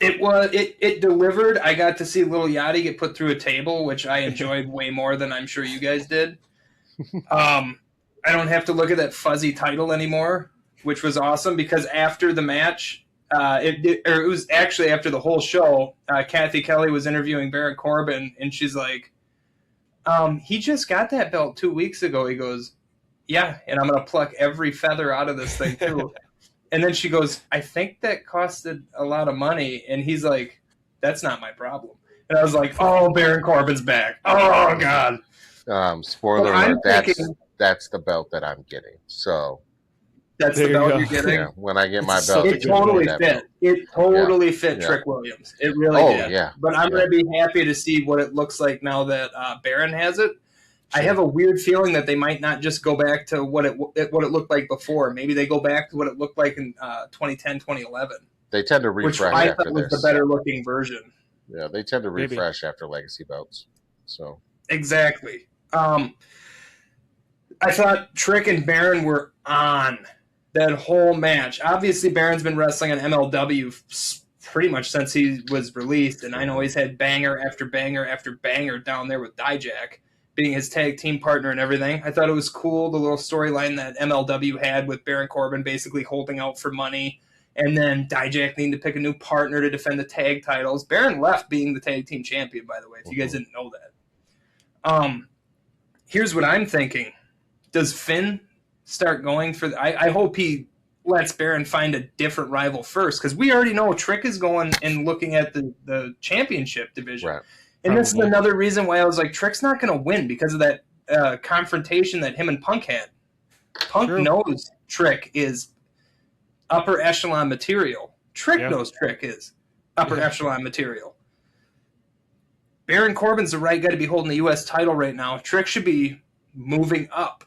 It delivered. I got to see Little Yachty get put through a table, which I enjoyed way more than I'm sure you guys did. I don't have to look at that fuzzy title anymore, which was awesome because after the match, it was actually after the whole show, Kathy Kelly was interviewing Baron Corbin, and she's like, he just got that belt 2 weeks ago. He goes, yeah, and I'm going to pluck every feather out of this thing too. And then she goes, I think that costed a lot of money. And he's like, that's not my problem. And I was like, oh, Baron Corbin's back. Oh, God. Spoiler Well, alert, that's the belt that I'm getting. So that's There the you belt go. you're getting. yeah, when I get my It's belt, such a It good totally that fit. belt. It totally fit Yeah. Trick Williams. It really Oh, did. yeah. But I'm Yeah. going to be happy to see what it looks like now that Baron has it. I Sure. have a weird feeling that they might not just go back to what it looked like before. Maybe they go back to what it looked like in 2010, 2011, They tend to which refresh I after thought was this. the better looking version. Yeah, they tend to Maybe. refresh after legacy belts. So Exactly. I thought Trick and Baron were on that whole match. Obviously, Baron's been wrestling on MLW pretty much since he was released, and I know he's had banger after banger after banger down there with Dijak being his tag team partner and everything. I thought it was cool, the little storyline that MLW had with Baron Corbin basically holding out for money, and then Dijak needing to pick a new partner to defend the tag titles. Baron left being the tag team champion, by the way, if you guys didn't know that. Here's what I'm thinking. Does Finn start going for I hope he lets Baron find a different rival first, because we already know Trick is going and looking at the championship division. right. And this is Probably. another reason why I was like, Trick's not going to win because of that confrontation that him and Punk had. Punk True. knows Trick is upper echelon material. Trick Yeah. knows Trick is upper Yeah. echelon material. Baron Corbin's the right guy to be holding the U.S. title right now. Trick should be moving up.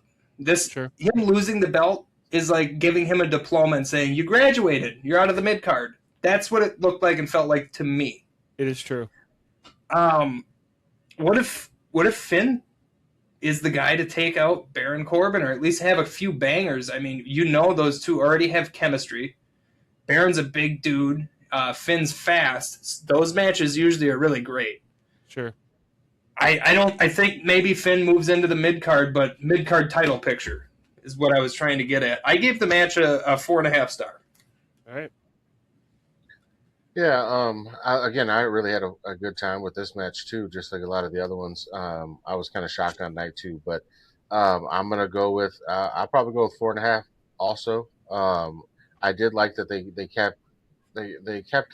Sure. Him losing the belt is like giving him a diploma and saying, you graduated. You're out of the mid card. That's what it looked like and felt like to me. It is true. What if Finn is the guy to take out Baron Corbin, or at least have a few bangers? I mean, those two already have chemistry. Baron's a big dude. Finn's fast. Those matches usually are really great. Sure. I think maybe Finn moves into the mid card, but mid card title picture is what I was trying to get at. I gave the match a 4.5 star. All right. Yeah, I really had a good time with this match too, just like a lot of the other ones. I was kind of shocked on night 2, but I'm gonna go with I'll probably go with 4.5. Also, I did like that they kept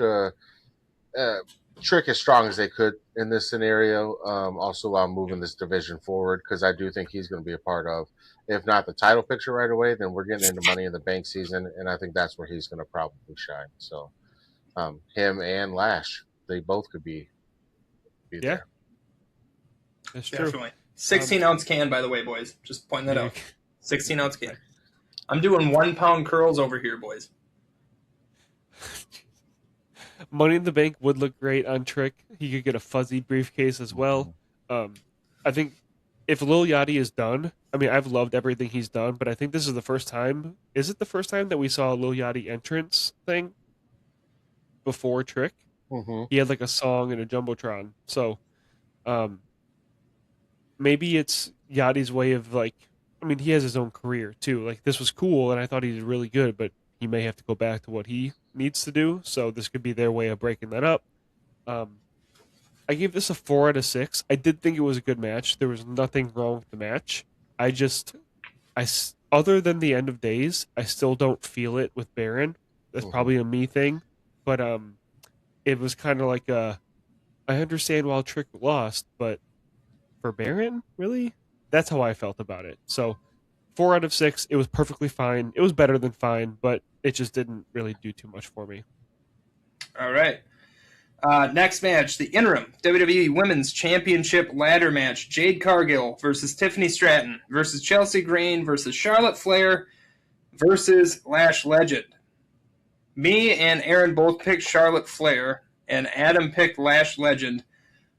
Trick as strong as they could in this scenario. Also, while moving this division forward, because I do think he's going to be a part of, if not the title picture right away, then we're getting into Money in the Bank season, and I think that's where he's going to probably shine. So, him and Lash, they both could be there. That's true. Definitely. 16-ounce can, by the way, boys. Just pointing that out. 16-ounce can. I'm doing 1 pound curls over here, boys. Money in the Bank would look great on Trick. He could get a fuzzy briefcase as well. I think if Lil Yachty is done, I mean, I've loved everything he's done, but I think this is the first time. Is it the first time that we saw a Lil Yachty entrance thing before Trick? Mm-hmm. He had like a song and a Jumbotron. So maybe it's Yachty's way of like, I mean, he has his own career too. Like, this was cool, and I thought he did really good, but he may have to go back to what he needs to do. So this could be their way of breaking that up. I gave this a 4 out of 6. I did think it was a good match. There was nothing wrong with the match. Other than the end of days, I still don't feel it with Baron. That's probably a me thing, but it was kind of like I understand why Trick lost, but for Baron, really, that's how I felt about it. So 4 out of 6. It was perfectly fine. It was better than fine, but it just didn't really do too much for me. All right. Next match, the interim WWE Women's Championship ladder match. Jade Cargill versus Tiffany Stratton versus Chelsea Green versus Charlotte Flair versus Lash Legend. Me and Aaron both picked Charlotte Flair, and Adam picked Lash Legend.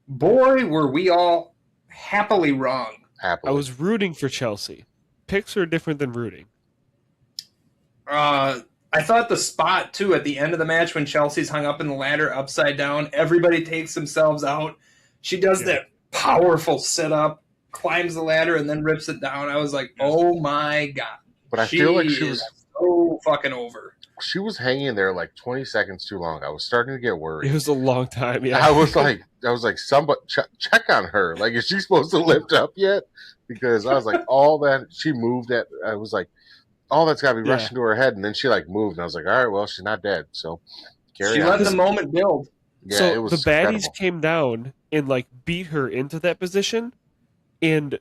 Boy, were we all happily wrong. I was rooting for Chelsea. Picks are different than rooting. I thought the spot, too, at the end of the match when Chelsea's hung up in the ladder upside down, everybody takes themselves out. She does that powerful sit-up, climbs the ladder, and then rips it down. I was like, oh, my God. But I feel like she was so fucking over. She was hanging there like 20 seconds too long. I was starting to get worried. It was a long time, yeah. I was like, somebody check on her. Like, is she supposed to lift up yet? Because I was like, all that she moved at, I was like, all that's got to be rushing to her head, and then she like moved, and I was like, all right, well, she's not dead, so carry on. Let the moment build. Yeah, so it was the baddies incredible. came down and like beat her into that position, and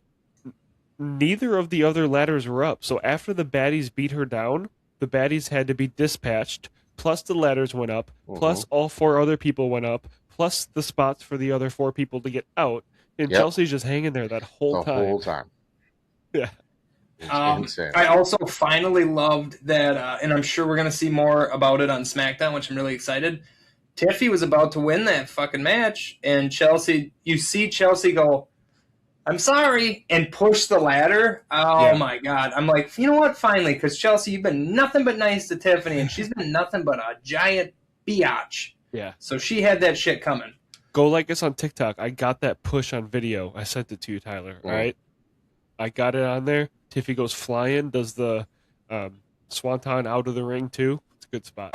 neither of the other ladders were up. So after the baddies beat her down, the baddies had to be dispatched. Plus the ladders went up. Plus all 4 other people went up. Plus the spots for the other 4 people to get out. And Chelsea's just hanging there that whole time. The whole time. Yeah. I also finally loved that, and I'm sure we're going to see more about it on SmackDown, which I'm really excited. Tiffy was about to win that fucking match, and Chelsea, you see Chelsea go, I'm sorry, and push the ladder. Oh, my God. I'm like, you know what? Finally, because Chelsea, you've been nothing but nice to Tiffany, and she's been nothing but a giant biatch. Yeah. So she had that shit coming. Go like us on TikTok. I got that push on video. I sent it to you, Tyler. All right? I got it on there. Tiffy goes flying, does the swanton out of the ring, too. It's a good spot.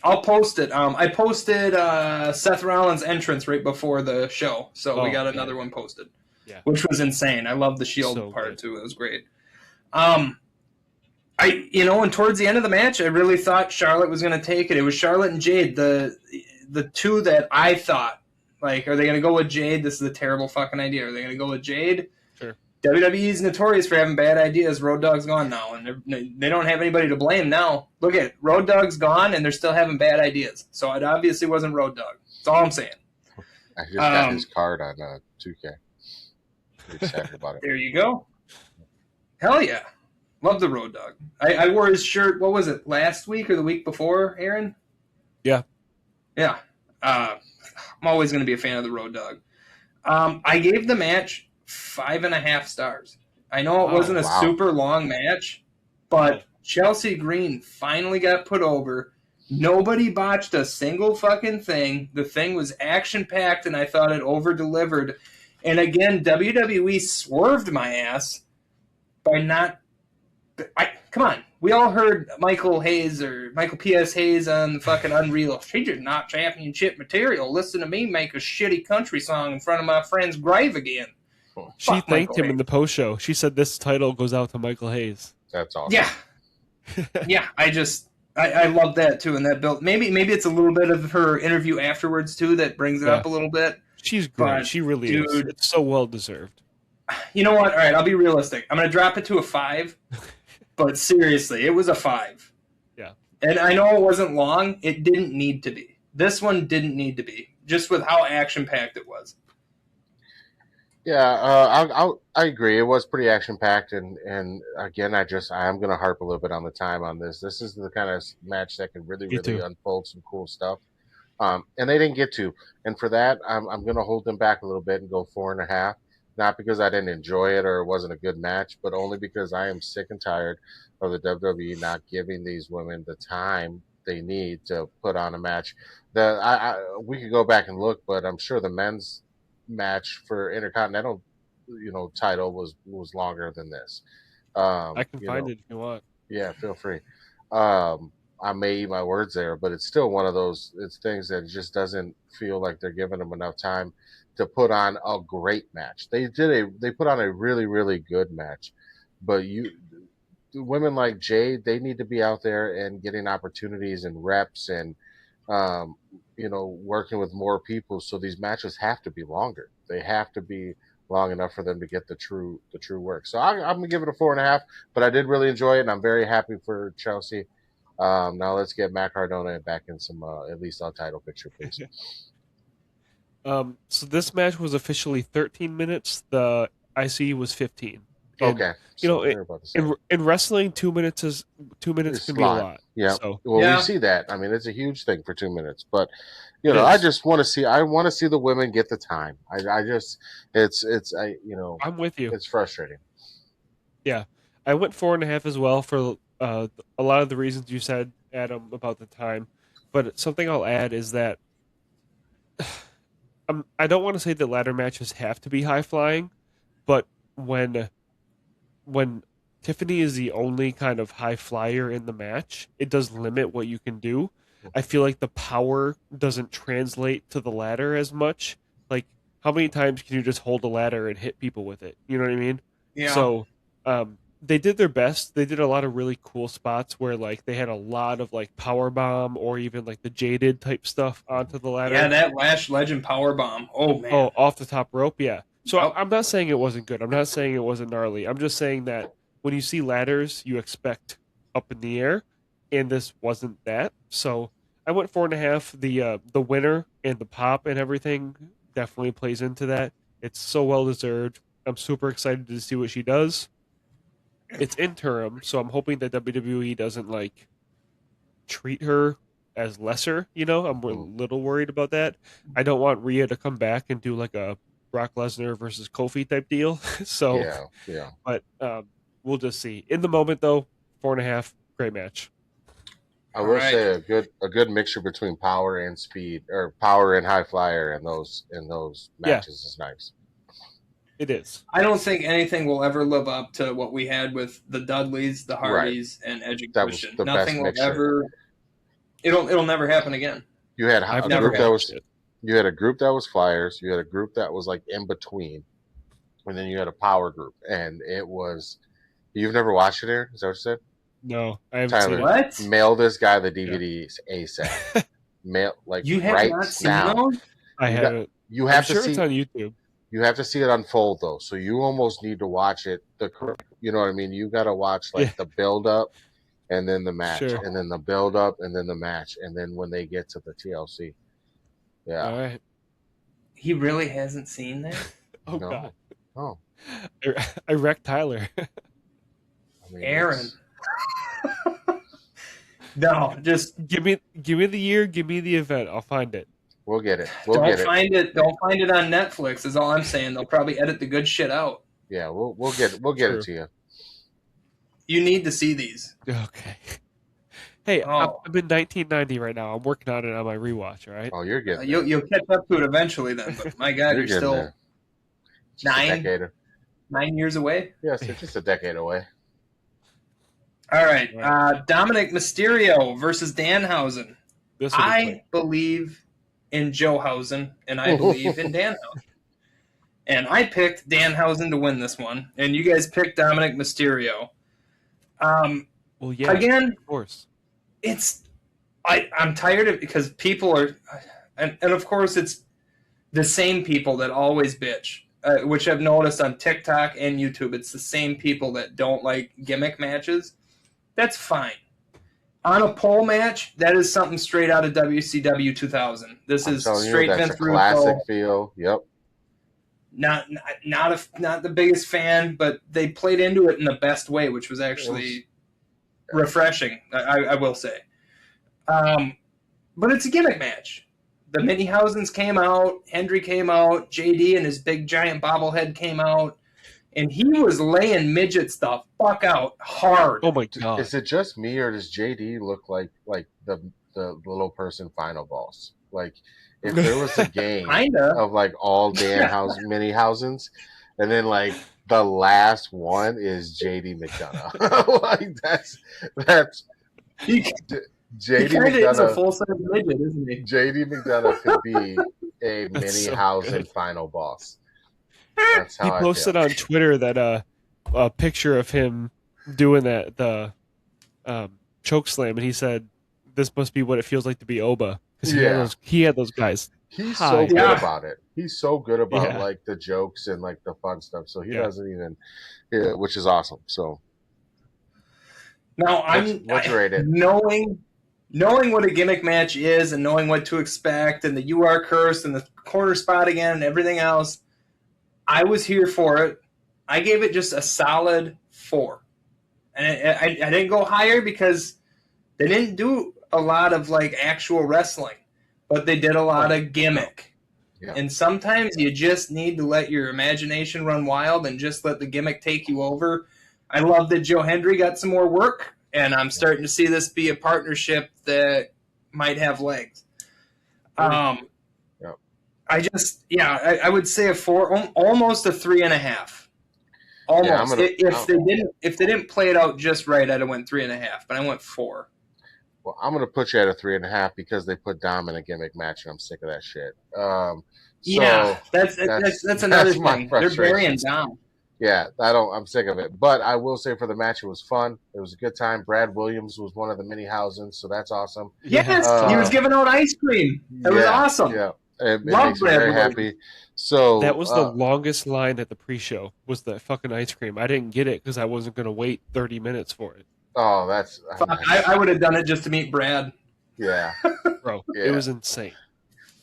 I'll post it. I posted Seth Rollins' entrance right before the show, so we got another one posted, which was insane. I love the Shield part too; it was great. And towards the end of the match, I really thought Charlotte was going to take it. It was Charlotte and Jade, the two that I thought, like, are they going to go with Jade? This is a terrible fucking idea. Are they going to go with Jade? Sure. WWE's notorious for having bad ideas. Road Dogg's gone now, and they don't have anybody to blame now. Look at it. Road Dogg's gone, and they're still having bad ideas. So it obviously wasn't Road Dogg. That's all I'm saying. I just got his card on 2K. Pretty excited about it. There you go. Hell yeah. Love the Road Dogg. I wore his shirt, what was it, last week or the week before, Aaron? Yeah. Yeah. I'm always going to be a fan of the Road Dogg. I gave the match 5.5 stars. I know it wasn't a super long match, but Chelsea Green finally got put over. Nobody botched a single fucking thing. The thing was action-packed, and I thought it over-delivered. And again, WWE swerved my ass by not come on. We all heard Michael P.S. Hayes on the fucking Unreal. She just not championship material. Listen to me make a shitty country song in front of my friend's grave again. She Fuck thanked Michael him in the post show. She said this title goes out to Michael Hayes. That's awesome. Yeah. Yeah, I love that too, and that built maybe it's a little bit of her interview afterwards too that brings it up a little bit. She's great. She really is. It's so well deserved. You know what? All right, I'll be realistic. I'm gonna drop it to a 5, but seriously, it was a 5. Yeah, and I know it wasn't long. It didn't need to be. This one didn't need to be, just with how action packed it was. Yeah, I agree. It was pretty action packed, and again, I'm going to harp a little bit on the time on this. This is the kind of match that can really unfold some cool stuff, and they didn't get to. And for that, I'm going to hold them back a little bit and go 4.5. Not because I didn't enjoy it or it wasn't a good match, but only because I am sick and tired of the WWE not giving these women the time they need to put on a match. We could go back and look, but I'm sure the men's match for Intercontinental, title was longer than this. I can find it if you want. Yeah, feel free. I may eat my words there, but it's still one of those things that just doesn't feel like they're giving them enough time to put on a great match. They put on a really, really good match, but women like Jade, they need to be out there and getting opportunities and reps and working with more people. So these matches have to be longer. They have to be long enough for them to get the true work. So I'm gonna give it a 4.5. But I did really enjoy it, and I'm very happy for Chelsea. Now let's get Matt Cardona back in some at least a title picture, please. So this match was officially 13 minutes. The IC was 15. And, okay. In wrestling, 2 minutes can be a lot. Yeah. So, we see that. I mean, it's a huge thing for 2 minutes. But I just want to see. I want to see the women get the time. I'm with you. It's frustrating. Yeah, I went 4.5 as well for a lot of the reasons you said, Adam, about the time. But something I'll add is that I don't want to say that ladder matches have to be high flying, but when Tiffany is the only kind of high flyer in the match, it does limit what you can do. I feel like the power doesn't translate to the ladder as much. Like, how many times can you just hold a ladder and hit people with it? You know what I mean? Yeah. So they did their best. They did a lot of really cool spots where, like, they had a lot of, like, power bomb or even, like, the jaded type stuff onto the ladder. Yeah, that Lash Legend power bomb. Oh, man. Oh, off the top rope, yeah. So I'm not saying it wasn't good. I'm not saying it wasn't gnarly. I'm just saying that when you see ladders, you expect up in the air, and this wasn't that. So I went 4.5. The winner and the pop and everything definitely plays into that. It's so well deserved. I'm super excited to see what she does. It's interim, so I'm hoping that WWE doesn't like treat her as lesser. I'm a little worried about that. I don't want Rhea to come back and do like a Brock Lesnar versus Kofi type deal. So yeah. But we'll just see. In the moment, though, 4.5, great match. I will say a good mixture between power and speed, or power and high flyer, in those matches is nice. It is. I don't think anything will ever live up to what we had with the Dudleys, the Hardys, and Edge and Christian. Nothing will ever. It'll never happen again. You had a group that was flyers. You had a group that was like in between, and then you had a power group, and it was. You've never watched it, Aaron? Is that what you said? No, I haven't seen it. What? Mail this guy the DVDs ASAP. Mail you have right not seen now. Those? I haven't. You have I'm to sure it's on YouTube. You have to see it unfold though, so you almost need to watch it. You know what I mean? You got to watch the build up, and then the match, and then the build up, and then the match, and then when they get to the TLC. Yeah. All right. He really hasn't seen that. Oh no. God. Oh. I wrecked Tyler. Aaron. No, just give me the year, give me the event. I'll find it. We'll get it. Don't find it on Netflix. Is all I'm saying. They'll probably edit the good shit out. Yeah, we'll get it to you. You need to see these. Okay. Hey, I'm in 1990 right now. I'm working on it on my rewatch. All right. Oh, you're getting. You'll catch up to it eventually. Then, but my God, you're still 9 years away. Yes, it's just a decade away. All right. Dominic Mysterio versus Danhausen. This will be I quick. believe in Joehouse, and I believe in Danhausen. And I picked Danhausen to win this one, and you guys picked Dominic Mysterio. Well, yeah, Again, of course. I'm tired of because people are, and of course it's the same people that always bitch, which I've noticed on TikTok and YouTube. It's the same people that don't like gimmick matches. That's fine. On a pole match, that is something straight out of WCW 2000. This is straight that's Vince a classic Russo. feel. Yep. Not the biggest fan, but they played into it in the best way, which was actually refreshing. I will say. But it's a gimmick match. The Mini-Housens came out, Hendry came out, JD and his big giant bobblehead came out, and he was laying midgets the fuck out hard. Oh my god! Is it just me, or does JD look like the little person final boss? Like, if there was a game Kinda. of like all Danhausen mini housens, and then like the last one is JD McDonough. Like that's He JD kind of is a McDonough. full-size midget, isn't he? JD McDonough could be a That's mini so housing good. final boss. That's He how posted I feel. on Twitter that a picture of him doing the choke slam, and he said, "This must be what it feels like to be Oba." Because he had those guys. He's Hi. so good Yeah. about it. He's so good about Yeah. like the jokes and like the fun stuff. So he Yeah. doesn't even, which is awesome. So Now what's rated? knowing what a gimmick match is and knowing what to expect and the you are cursed and the corner spot again and everything else, I was here for it. I gave it just a solid 4. And I didn't go higher because they didn't do a lot of like actual wrestling, but they did a lot of gimmick. Yeah. And sometimes you just need to let your imagination run wild and just let the gimmick take you over. I love that Joe Hendry got some more work, and I'm starting to see this be a partnership that might have legs. I would say a 4, almost a 3.5. Almost. If they didn't play it out just right, I'd have went 3.5, but I went 4. Well, I'm gonna put you at a 3.5 because they put Dom in a gimmick match, and I'm sick of that shit. That's another my thing. They're frustration. burying Dom. Yeah, I'm sick of it. But I will say for the match, it was fun. It was a good time. Brad Williams was one of the mini housens, so that's awesome. Yes, he was giving out ice cream. It was awesome. Yeah, it Love makes me Brad very Williams. happy. So That was the longest line at the pre-show. Was the fucking ice cream? I didn't get it because I wasn't going to wait 30 minutes for it. Oh, that's Fuck, I would have done it just to meet Brad. yeah. Bro, Yeah. it was insane.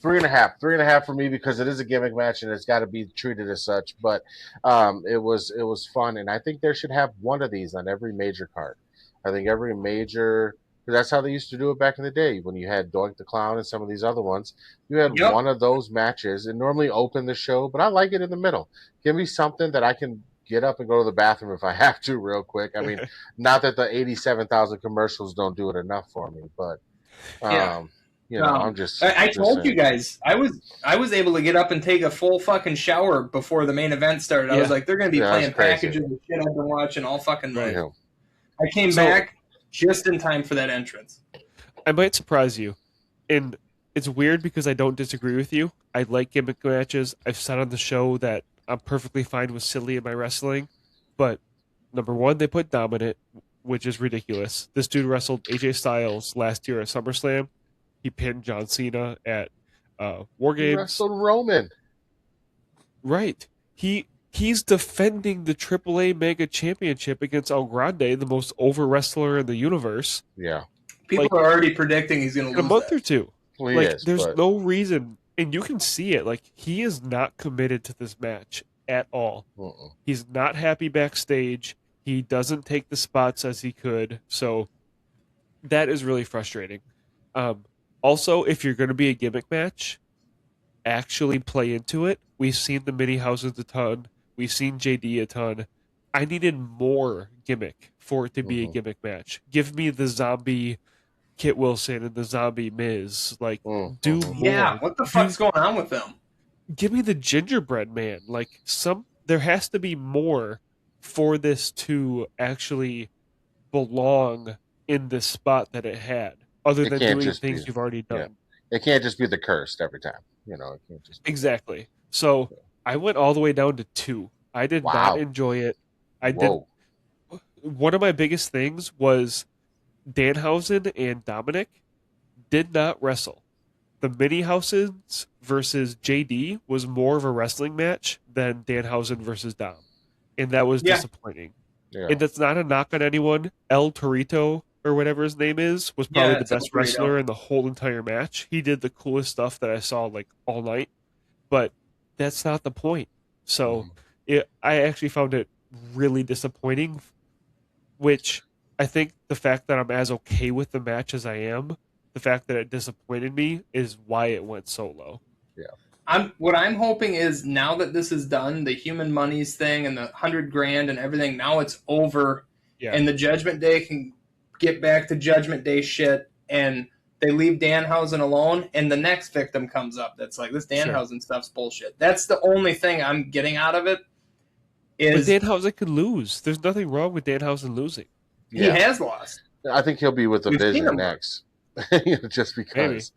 3.5 for me because it is a gimmick match and it's got to be treated as such. But it was fun, and I think there should have one of these on every major card. I think every major, because that's how they used to do it back in the day when you had Doink the Clown and some of these other ones. You had one of those matches and normally open the show, but I like it in the middle. Give me something that I can get up and go to the bathroom if I have to real quick. I mean, not that the 87,000 commercials don't do it enough for me, but I'm just. I told you guys, I was able to get up and take a full fucking shower before the main event started. I was like, they're going to be playing packages of shit I've been watching all fucking night. Yeah. I came back just in time for that entrance. I might surprise you, and it's weird because I don't disagree with you. I like gimmick matches. I've said on the show that I'm perfectly fine with silly in my wrestling, but number one, they put Dom in it, which is ridiculous. This dude wrestled AJ Styles last year at SummerSlam. He pinned John Cena at War Games. He wrestled Roman. Right. He's defending the AAA Mega Championship against El Grande, the most over wrestler in the universe. Yeah. People are already predicting he's going to lose in a month or two. Well, there's no reason, and you can see it. Like, he is not committed to this match at all. He's not happy backstage. He doesn't take the spots as he could. So that is really frustrating. Also, if you're going to be a gimmick match, actually play into it. We've seen the mini houses a ton. We've seen JD a ton. I needed more gimmick for it to be a gimmick match. Give me the zombie Kit Wilson and the zombie Miz. Like, do more. Yeah, what the fuck's going on with them? Give me the gingerbread man. Like, there has to be more for this to actually belong in this spot that it had, other It than can't doing just be- things you've already done. Yeah. It can't just be the cursed every time. It can't just be. Exactly. So I went all the way down to 2. I did not Wow. enjoy it. I did. Whoa. One of my biggest things was Danhausen and Dominic did not wrestle. The mini houses versus JD was more of a wrestling match than Danhausen versus Dom, and that was Yeah. disappointing. Yeah. And that's not a knock on anyone. El Torito, or whatever his name is, was probably Yeah, the it's El best Torito. wrestler in the whole entire match. He did the coolest stuff that I saw like all night, but that's not the point. So I actually found it really disappointing, which I think the fact that I'm as okay with the match as I am, the fact that it disappointed me is why it went so low. What I'm hoping is now that this is done, the human monies thing and the $100,000 and everything, now it's over, Yeah. and the Judgment Day can get back to Judgment Day shit, and they leave Danhausen alone, and the next victim comes up that's like, this Danhausen stuff's bullshit. That's the only thing I'm getting out of it. But Is Danhausen could lose. There's nothing wrong with Danhausen losing. he has lost. I think he'll be with the We've seen Vision him. next. Just because.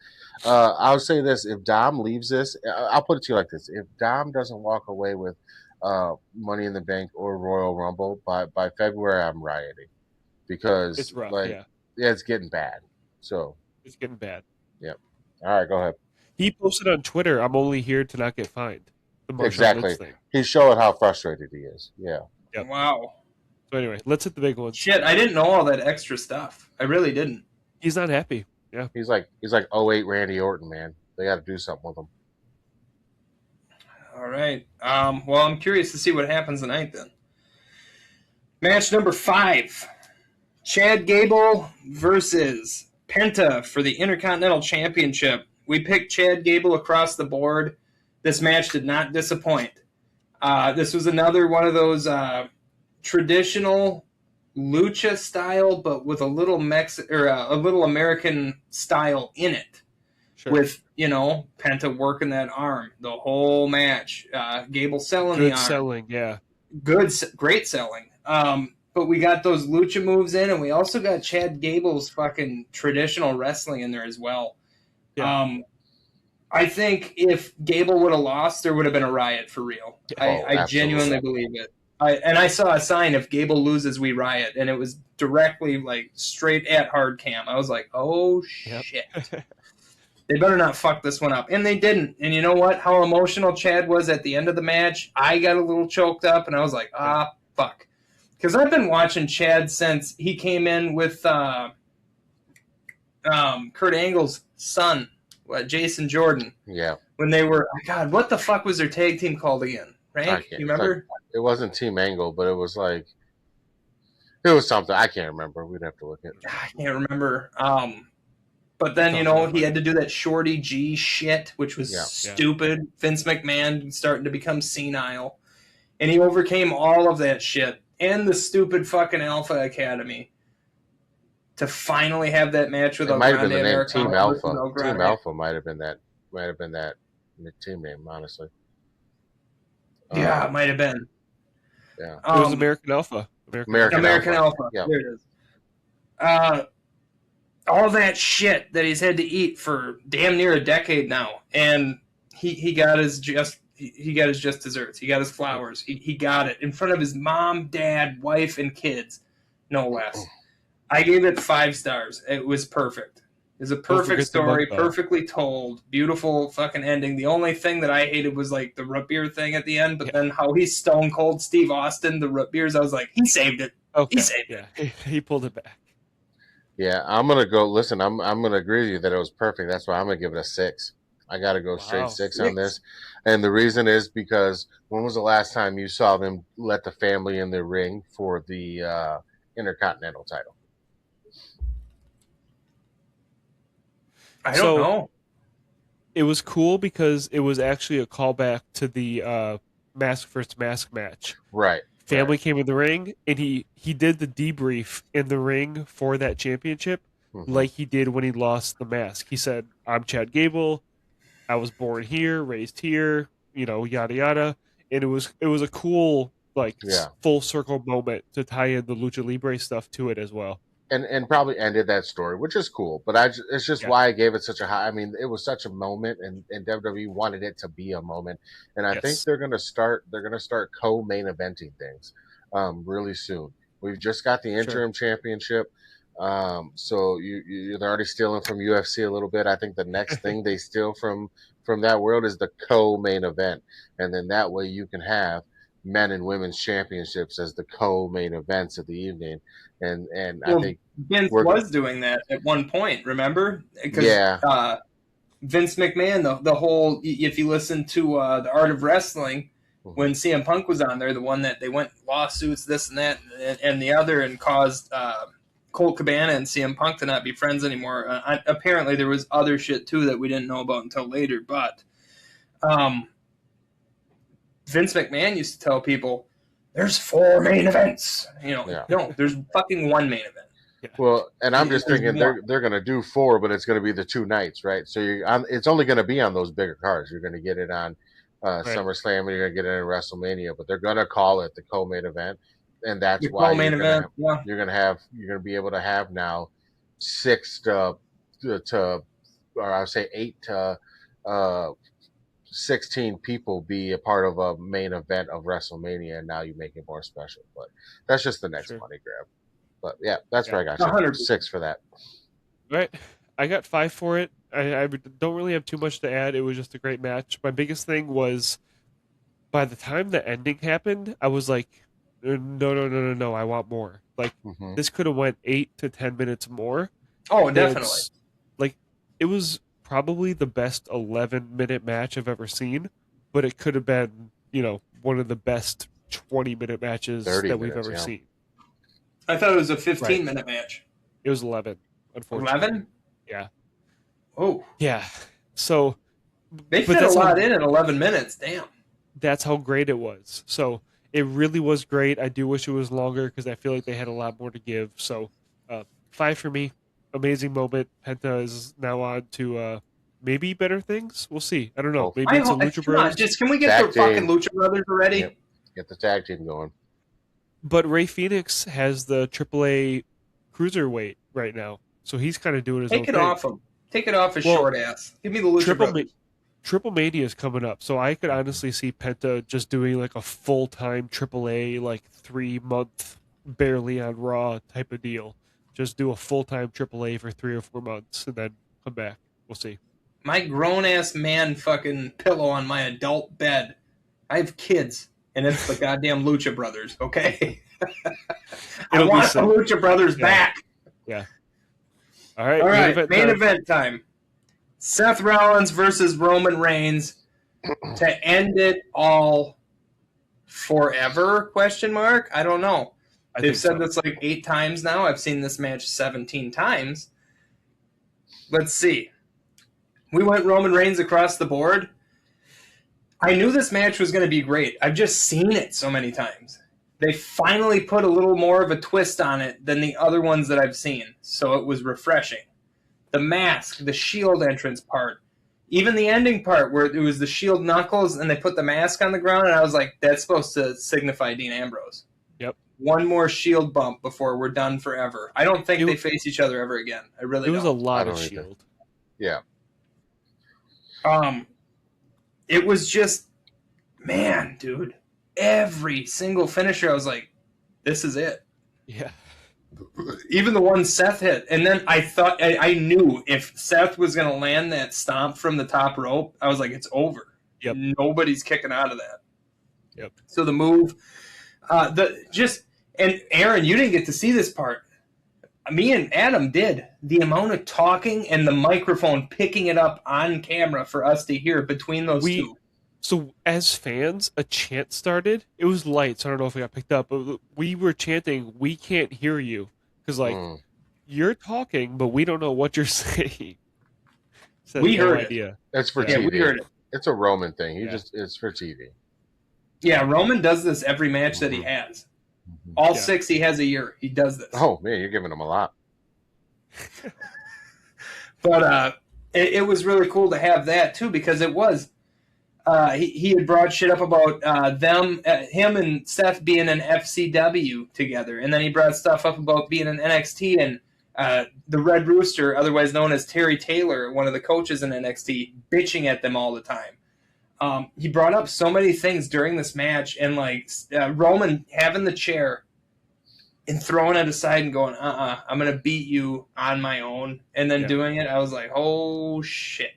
I'll say this: if Dom leaves this, I'll put it to you like this: if Dom doesn't walk away with Money in the Bank or Royal Rumble by February, I'm rioting because It's rough. yeah, it's getting bad. So It's getting bad. all right, go ahead. He posted on Twitter, "I'm only here to not get fined." The Marshawn Exactly. Lynch thing. He's showing how frustrated he is. Yeah. Yep. Wow. So anyway, let's hit the big ones. Shit, I didn't know all that extra stuff. I really didn't. He's not happy. Yeah. He's like 08 Randy Orton, man. They got to do something with him. All right. Well, I'm curious to see what happens tonight then. Match number 5. Chad Gable versus Penta for the Intercontinental Championship. We picked Chad Gable across the board. This match did not disappoint. This was another one of those traditional lucha style, but with a little a little American style in it. Sure. With, Penta working that arm the whole match. Gable selling Good the arm. selling, yeah. Great selling. But we got those lucha moves in, and we also got Chad Gable's fucking traditional wrestling in there as well. Yeah. I think if Gable would have lost, there would have been a riot for real. I absolutely. genuinely believe it. I saw a sign, if Gable loses, we riot, and it was directly like straight at hard cam. I was like, oh shit. They better not fuck this one up. And they didn't. And you know what? How emotional Chad was at the end of the match, I got a little choked up, and I was like, fuck. Because I've been watching Chad since he came in with Kurt Angle's son, Jason Jordan. Yeah. When they were, God, what the fuck was their tag team called again? Frank, you remember? It wasn't Team Angle, but it was it was something. I can't remember. We'd have to look at it. I can't remember. But then, he had to do that Shorty G shit, which was stupid. Vince McMahon starting to become senile. And he overcame all of that shit and the stupid fucking Alpha Academy to finally have that match with It might have been Andrade the name Americano Team versus Alpha. Andrade. Team Alpha might have been that team name, honestly. Yeah, it might have been. Yeah. It was American Alpha. American Alpha. Yeah. There it is. All that shit that he's had to eat for damn near a decade now, and he got his just desserts. He got his flowers. He got it in front of his mom, dad, wife, and kids, no less. I gave it 5 stars. It was perfect. It was a perfect story, perfectly told, beautiful fucking ending. The only thing that I hated was like the root beer thing at the end, but then how he's stone cold Steve Austin, the root beers, I was like, he saved it. Okay. He saved it. He pulled it back. Yeah, I'm gonna go. Listen, I'm gonna agree with you that it was perfect. That's why I'm gonna give it a 6. I gotta go straight 6 on this, and the reason is because when was the last time you saw them let the family in the ring for the Intercontinental title? I don't know. It was cool because it was actually a callback to the mask versus mask match. Right. Family came in the ring, and he did the debrief in the ring for that championship, like he did when he lost the mask. He said, "I'm Chad Gable. I was born here, raised here, yada yada." And it was a cool like Yeah. full circle moment to tie in the Lucha Libre stuff to it as well. And probably ended that story, which is cool. But it's just Yeah. why I gave it such a high. I mean, it was such a moment, and WWE wanted it to be a moment. And I think Yes. they're gonna start co-main eventing things really soon. We've just got the interim championship, so you're already stealing from UFC a little bit. I think the next thing they steal from that world is the co-main event, and then that way you can have men and women's championships as the co-main events of the evening. And Well, I think Vince we're was doing that at one point, remember? Because Yeah. Vince McMahon, the whole, if you listen to The Art of Wrestling, when CM Punk was on there, the one that they went lawsuits, this and that, and the other, and caused Colt Cabana and CM Punk to not be friends anymore. Apparently, there was other shit too that we didn't know about until later. But Vince McMahon used to tell people, "There's 4 main events." No, there's fucking 1 main event. Well, and I'm just There's thinking more. they're going to do 4, but it's going to be the 2 nights, right? So it's only going to be on those bigger cards. You're going to get it on SummerSlam, and you're going to get it in WrestleMania, but they're going to call it the co-main event, and that's The why co-main event, yeah. you're going to be able to have now 6 to or I would say 8 to 16 people be a part of a main event of WrestleMania, and now you make it more special. But that's just the next money grab. But yeah, that's where I got 100%. 6 for that. Right. I got 5 for it. I don't really have too much to add. It was just a great match. My biggest thing was by the time the ending happened, I was like, no, I want more. Like, this could have went 8 to 10 minutes more. Oh, definitely. It was probably the best 11-minute match I've ever seen, but it could have been, one of the best 20-minute matches that we've ever seen. I thought it was a 15-minute match. It was 11, unfortunately. 11? Yeah. Oh. Yeah. So they fit a lot in 11 minutes. Damn. That's how great it was. So it really was great. I do wish it was longer because I feel like they had a lot more to give. So 5 for me. Amazing moment. Penta is now on to maybe better things. We'll see. I don't know. Maybe it's a Lucha Bros. Can we get the fucking Lucha Brothers already? Yep. Get the tag team going. But Rey Fenix has the AAA cruiserweight right now, so he's kind of doing his own thing. Take it off him. Take it off his short ass. Give me the Lucha Brothers. Triple Mania is coming up, so I could honestly see Penta just doing like a full-time AAA, like 3-month, barely on Raw type of deal. Just do a full-time AAA for 3 or 4 months and then come back. We'll see. My grown-ass man fucking pillow on my adult bed. I have kids. And it's the goddamn Lucha Brothers, okay? I want the Lucha Brothers back. Yeah. All right. Main event time. Seth Rollins versus Roman Reigns to end it all forever? ? I don't know. They've said this like 8 times now. I've seen this match 17 times. Let's see. We went Roman Reigns across the board. I knew this match was going to be great. I've just seen it so many times. They finally put a little more of a twist on it than the other ones that I've seen, so it was refreshing. The mask, the Shield entrance part, even the ending part where it was the Shield knuckles and they put the mask on the ground, and I was like, that's supposed to signify Dean Ambrose. Yep. One more Shield bump before we're done forever. I don't think they face each other ever again. I really don't. It was a lot of Shield. Yeah. It was just, man, dude, every single finisher, I was like, this is it. Yeah. Even the one Seth hit. And then I knew if Seth was going to land that stomp from the top rope, I was like, it's over. Yep. Nobody's kicking out of that. Yep. So the move, and Aaron, you didn't get to see this part. Me and Adam did. The amount of talking and the microphone picking it up on camera for us to hear between those two. So as fans, a chant started. It was light, so I don't know if it got picked up, but we were chanting, "We can't hear you," because you're talking, but we don't know what you're saying. So we heard it. It's for TV. We heard it. It's a Roman thing. It's for TV. Yeah, Roman does this every match that he has. All 6 he has a year. He does this. Oh, man, you're giving him a lot. But it was really cool to have that, too, because it was he had brought shit up about him and Seth being an FCW together, and then he brought stuff up about being an NXT and the Red Rooster, otherwise known as Terry Taylor, one of the coaches in NXT, bitching at them all the time. He brought up so many things during this match, and like Roman having the chair and throwing it aside and going, I'm going to beat you on my own, and then doing it, I was like, oh, shit.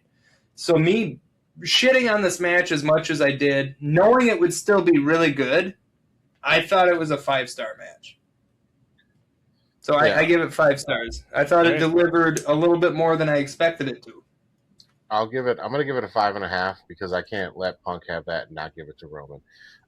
So me shitting on this match as much as I did, knowing it would still be really good, I thought it was a 5-star match. So I give it 5 stars. I thought it delivered a little bit more than I expected it to. I'm going to give it a 5.5 because I can't let Punk have that and not give it to Roman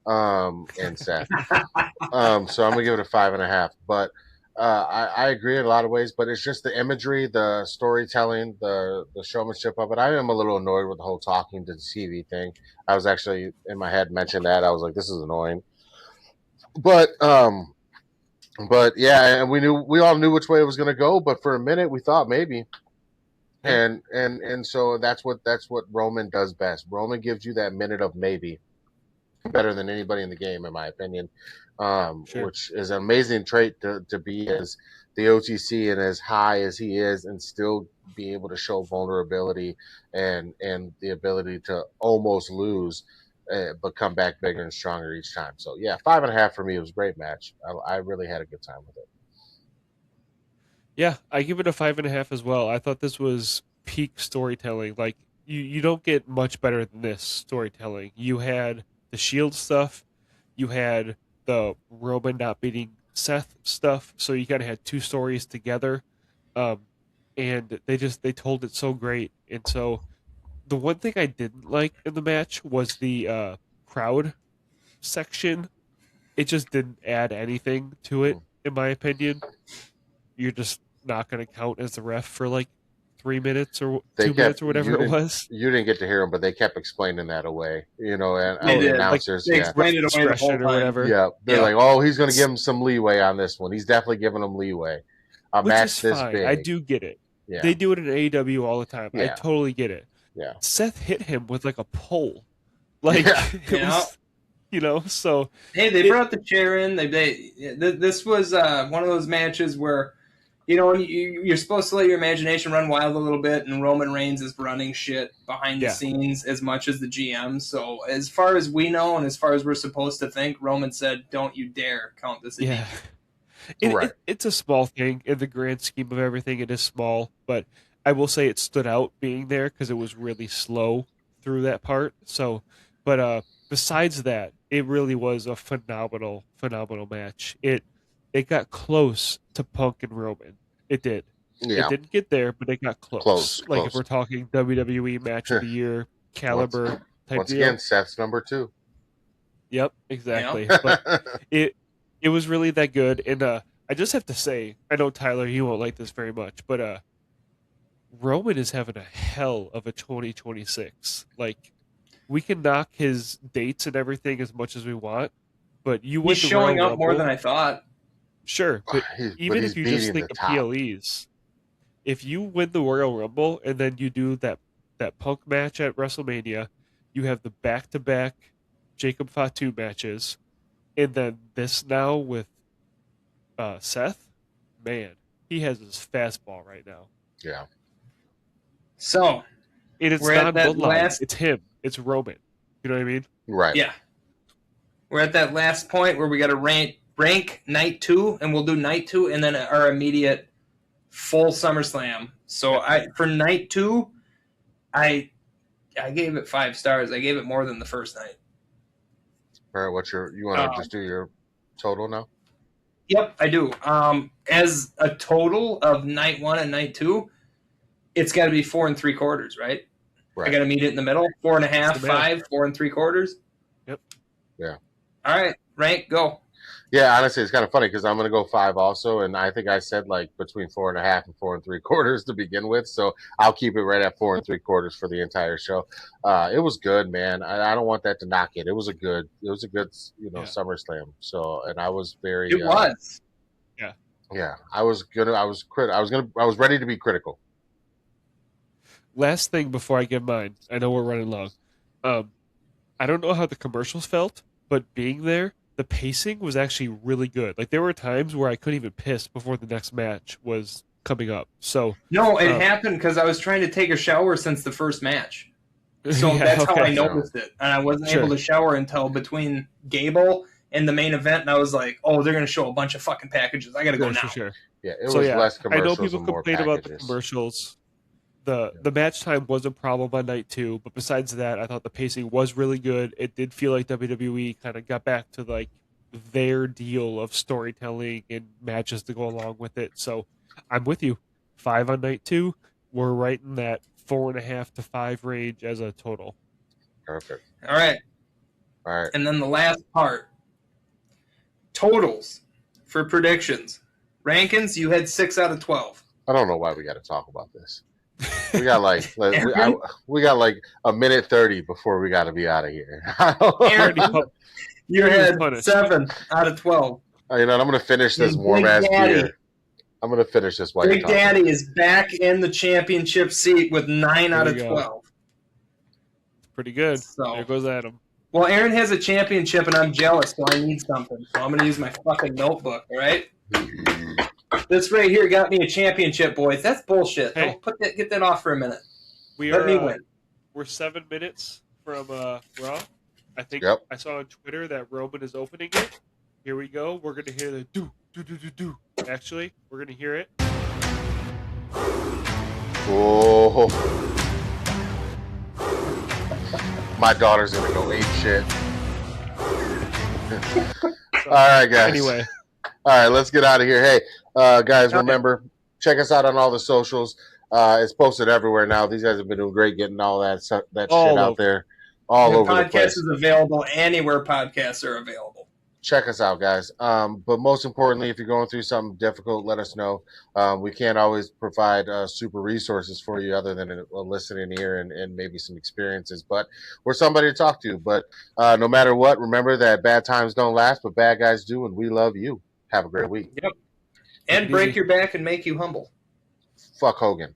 and Seth. So I'm going to give it a 5.5. But I agree in a lot of ways, but it's just the imagery, the storytelling, the showmanship of it. I am a little annoyed with the whole talking to the TV thing. I was actually in my head mentioned that. I was like, this is annoying. But yeah, and we all knew which way it was going to go. But for a minute, we thought maybe. And so that's what Roman does best. Roman gives you that minute of maybe better than anybody in the game, in my opinion, which is an amazing trait to be as the OTC and as high as he is and still be able to show vulnerability and the ability to almost lose, but come back bigger and stronger each time. So yeah, 5.5 for me. It was a great match. I really had a good time with it. Yeah, I give it a 5.5 as well. I thought this was peak storytelling. Like you don't get much better than this storytelling. You had the Shield stuff, you had the Roman not beating Seth stuff, so you kind of had 2 stories together, and they told it so great. And so the one thing I didn't like in the match was the crowd section. It just didn't add anything to it, in my opinion. You're just not going to count as the ref for like 3 minutes or 2 minutes or whatever it was. You didn't get to hear them, but they kept explaining that away. And the announcers, they explained it away the whole time. Or whatever. Yeah, they're like, oh, he's going to give him some leeway on this one. He's definitely giving him leeway. A Which match is this fine. big. I do get it. Yeah. They do it in AEW all the time. I totally get it. Yeah. Seth hit him with like a pole. Like, it was, so. Hey, they brought the chair in. This was one of those matches where, you're supposed to let your imagination run wild a little bit, and Roman Reigns is running shit behind the scenes as much as the GM. So as far as we know and as far as we're supposed to think, Roman said, don't you dare count this a yeah. It's a small thing in the grand scheme of everything. It is small, but I will say it stood out being there because it was really slow through that part. So, but besides that, it really was a phenomenal match. It got close to Punk and Roman. It did. Yeah. It didn't get there, but it got close. Like if we're talking WWE match of the year caliber type once deal. Again, Seth's number 2. Yep, exactly. But it was really that good. And I just have to say, I know Tyler, you won't like this very much, but Roman is having a hell of a 2026. Like, we can knock his dates and everything as much as we want, but you win He's the showing Royal up Rumble, more than I thought. Sure, but even if you just think of PLEs, if you win the Royal Rumble and then you do that Punk match at WrestleMania, you have the back-to-back Jacob Fatu matches, and then this now with Seth, man, he has his fastball right now. Yeah. So, and it's not Bloodline. It's him. It's Roman. You know what I mean? Right. Yeah. We're at that last point where we got to rank night 2, and we'll do night 2 and then our immediate full SummerSlam. So for night 2, I gave it 5 stars. I gave it more than the first night. All right, you want to just do your total now? Yep, I do. As a total of night 1 and night 2, it's got to be 4 3/4, right? I got to meet it in the middle. 4.5, 5, 4 3/4. Yep. Yeah. All right, rank, go. Yeah, honestly, it's kind of funny because I'm going to go 5 also, and I think I said like between 4.5 and 4 3/4 to begin with, so I'll keep it right at 4 3/4 for the entire show. It was good, man. I don't want that to knock it. It was a good SummerSlam. So, and I was very. It was. Yeah. Yeah, I was ready to be critical. Last thing before I give mine, I know we're running long. I don't know how the commercials felt, but being there, the pacing was actually really good. Like there were times where I couldn't even piss before the next match was coming up. So No, it happened because I was trying to take a shower since the first match. So yeah, that's how okay. I noticed it. And I wasn't Sure. able to shower until between Gable and the main event. And I was like, oh, they're going to show a bunch of fucking packages. I got to go now. Sure. Yeah, it was less I know commercials people and more complain about the packages. commercials. The match time was a problem on night 2, but besides that, I thought the pacing was really good. It did feel like WWE kind of got back to like their deal of storytelling and matches to go along with it. So I'm with you. 5 on night 2. We're right in that 4.5 to 5 range as a total. Perfect. All right. And then the last part. Totals for predictions. Rankins, you had 6 out of 12. I don't know why we got to talk about this. We got like we got like a minute 30 before we got to be out of here. Aaron, you had 7 out of 12. You know, I'm going to finish this warm ass beer. I'm going to finish this while Big Daddy is back in the championship seat with 9 out of 12. Pretty good. So there goes Adam. Well, Aaron has a championship, and I'm jealous, so I need something. So I'm going to use my fucking notebook, all right? This right here got me a championship, boys. That's bullshit. Hey. Don't get that off for a minute. Let me win. We're 7 minutes from Raw. I think I saw on Twitter that Roman is opening it. Here we go. We're going to hear the do. Actually, we're going to hear it. Oh. My daughter's going to go ape shit. All right, guys. Anyway. All right, let's get out of here. Hey, guys, remember, check us out on all the socials. It's posted everywhere now. These guys have been doing great getting all that shit out there. All over the place. Podcast is available anywhere podcasts are available. Check us out, guys. But most importantly, if you're going through something difficult, let us know. We can't always provide super resources for you other than a listening ear and maybe some experiences. But we're somebody to talk to. But no matter what, remember that bad times don't last, but bad guys do, and we love you. Have a great week. Yep. And break your back and make you humble. Fuck Hogan.